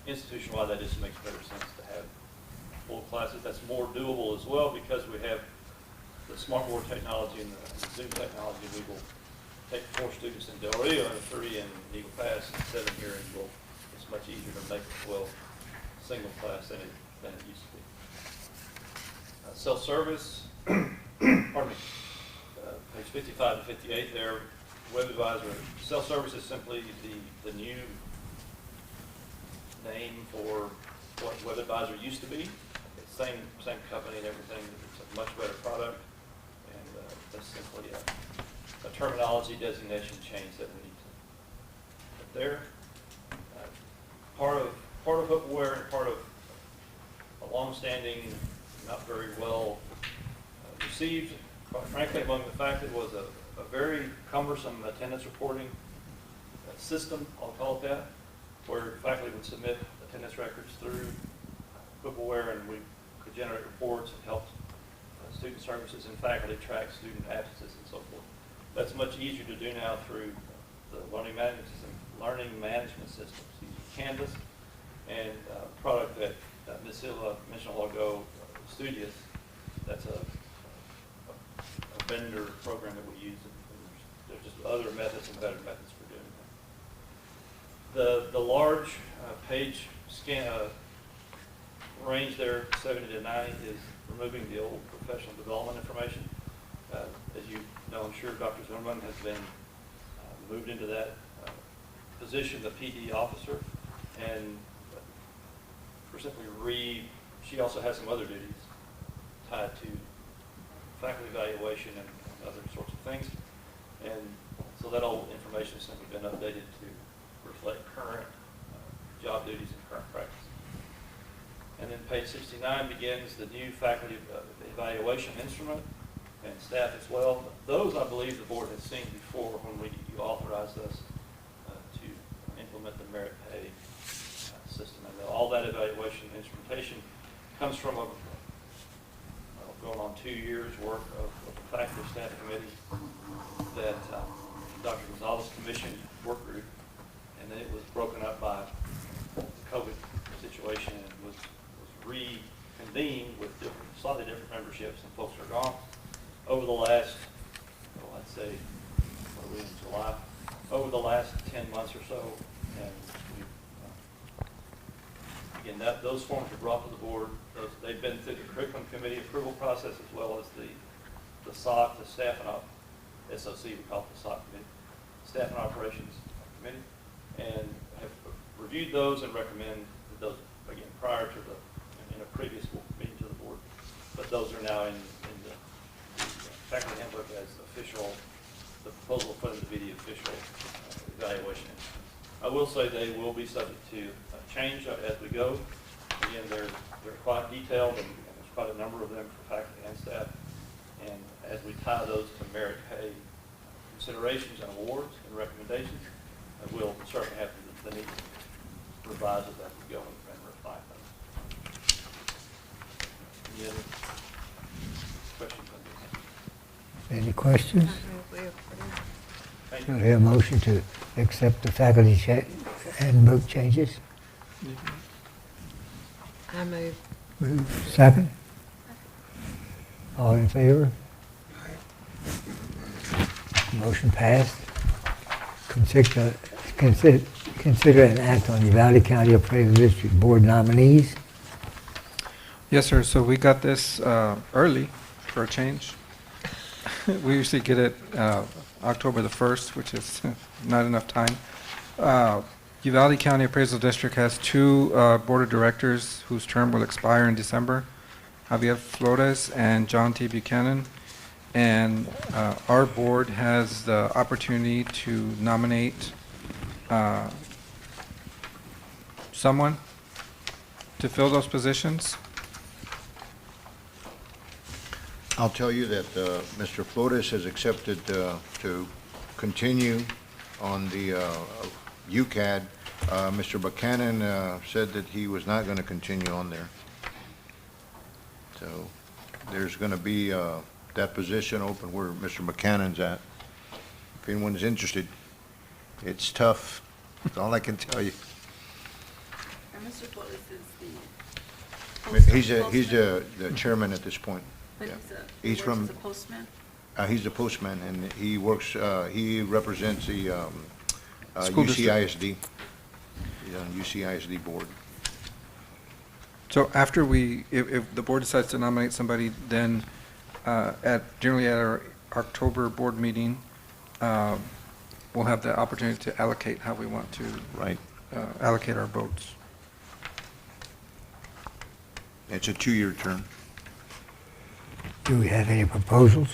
institution-wide, that just makes better sense to have full classes. That's more doable as well because we have the smartboard technology and the Zoom technology. We will take 4 students in Del Rio and 3 in Eagle Pass and 7 here, and it's much easier to make a 12 single class than it used to be. Self-service, pardon me, page 55 to 58 there, Web Advisor. Self-service is simply the new name for what Web Advisor used to be. It's same company and everything. It's a much better product, and that's simply a terminology designation change that we need to put there. Part of Whippleware and part of a long-standing, not very well received, quite frankly, among the faculty, was a very cumbersome attendance reporting system, I'll call it that, where faculty would submit attendance records through Whippleware, and we could generate reports and help student services and faculty track student absences and so forth. That's much easier to do now through the learning management systems, Canvas, and a product that Ms. Silva mentioned a while ago, Studious. That's a vendor program that we use. There's just other methods and better methods for doing that. The large page scan range there, 70 to 90, is removing the old professional development information. As you know, I'm sure Dr. Zimmerman has been moved into that position, the PD officer, and for simply she also has some other duties tied to faculty evaluation and other sorts of things. And so that old information has simply been updated to reflect current job duties and current practice. And then page 69 begins the new faculty evaluation instrument and staff as well. Those, I believe, the board has seen before when you authorized us to implement the merit pay system. And all that evaluation and instrumentation comes from going on 2 years' work of a faculty staff committee that Dr. Gonzalez commissioned work group, and then it was broken up by the COVID situation and was reconvened with slightly different memberships, and folks are gone. Over the last, I'd say, what are we in July? Over the last 10 months or so, and again, those forms were brought to the board. They've been through the curriculum committee approval process as well as the SOC, the staff and SOC, we call it the SOC committee, staff and operations committee, and have reviewed those and recommend those again prior to in a previous meeting to the board. But those are now in the faculty handbook as official the proposal for them to be the official evaluation instruments. I will say they will be subject to change as we go. Again, they're quite detailed, and there's quite a number of them for faculty and staff. And as we tie those to merit pay considerations and awards and recommendations, we'll certainly have the need to revise it as we go and refine those. Any other questions on this? Any questions? Thank Do you. we have a motion to accept the faculty handbook changes? I move. Move. Second? All in favor? Motion passed. Consider an act on Uvalde County Appraisal District Board nominees. Yes, sir. So we got this early for a change. We usually get it October the 1st, which is not enough time. Uvalde County Appraisal District has two board of directors whose term will expire in December, Javier Flores and John T. Buchanan. And our board has the opportunity to nominate someone to fill those positions. I'll tell you that Mr. Flores has accepted to continue on the UCAD. Mr. Buchanan said that he was not going to continue on there. So there's going to be that position open where Mr. Buchanan's at. If anyone's interested, it's tough. That's all I can tell you. And Mr. Flores is He's the chairman at this point. But Yeah. he's He's from- a postman? He's the postman, and he works, he represents the School district. UCISD. He's on UCISD board. So after if the board decides to nominate somebody, then generally at our October board meeting, we'll have the opportunity to allocate how we want to Right. allocate our votes. It's a 2-year term. Do we have any proposals?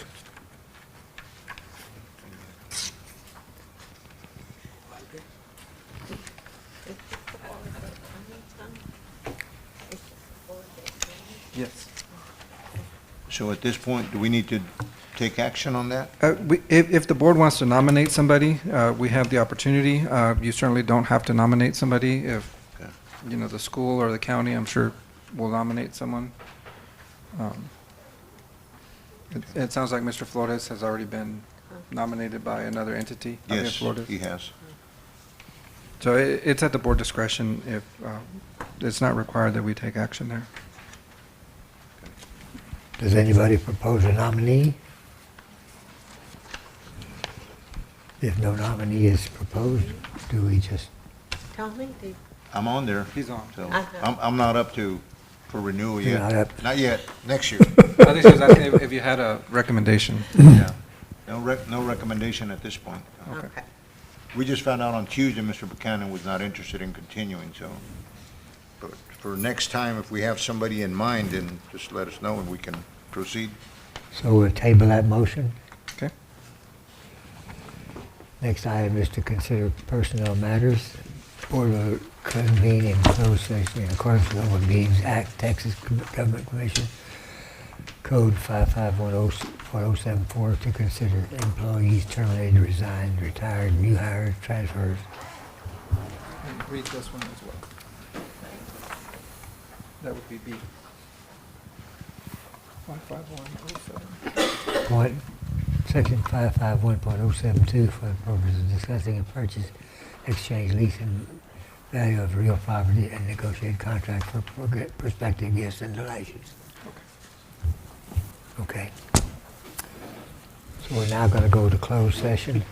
Yes. So at this point, do we need to take action on that? If the board wants to nominate somebody, we have the opportunity. You certainly don't have to nominate somebody. If, Okay. the school or the county, I'm sure, will nominate someone. It sounds like Mr. Flores has already been nominated by another entity. Javier Yes, Flores. he has. So it's at the board discretion if it's not required that we take action there. Does anybody propose a nominee? If no nominee is proposed, do we just, Tommy, I'm on there. He's on. So Uh-huh. I'm not up for renewal You're yet. not up. Not yet, next year. I think she was asking if you had a recommendation. Yeah. No recommendation at this point. Okay. okay. We just found out on Tuesday Mr. Buchanan was not interested in continuing, so. But for next time, if we have somebody in mind, then just let us know and we can proceed. so we'll table that motion? Okay. Next item is to consider personnel matters. Board will convene in closed session in accordance with Open Meetings Act, Texas Government Commission Code 5510.074 to consider employees terminated, resigned, retired, new hires, transfers. And read this one as well. That would be B. 15107. Section 551.072 for the purpose of discussing a purchase, exchange, lease, and value of real property and negotiate contract for prospective gifts and donations. Okay. So we're now going to go to closed session.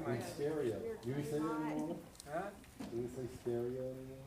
Right. Stereo. Do we say that anymore? Huh? Do we say stereo anymore?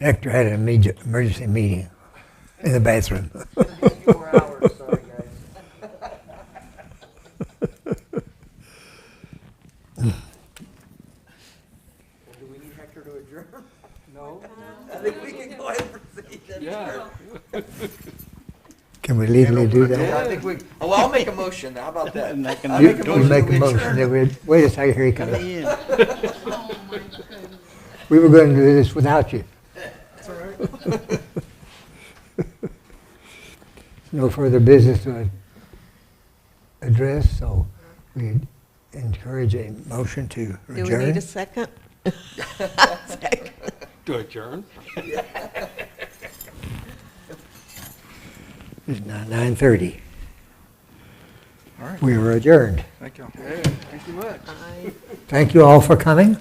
Hector had an immediate emergency meeting in the bathroom. A few more hours, sorry, guys. Do we need Hector to adjourn? No? I think we can go ahead and proceed. Yeah. Can we legally do Yeah, I that? think we, oh, well, I'll make a motion, how about that? And I can- I'll You make a you motion make that we a motion, adjourn. then wait a second, here he comes. Ian. Oh, my goodness. We were going to do this without you. That's all right. No further business to address, so we encourage a motion to Do we need adjourn. a second? To adjourn? It's now 9:30. All right. We are adjourned. Thank you. Thank you much. Aye. Thank you all for coming.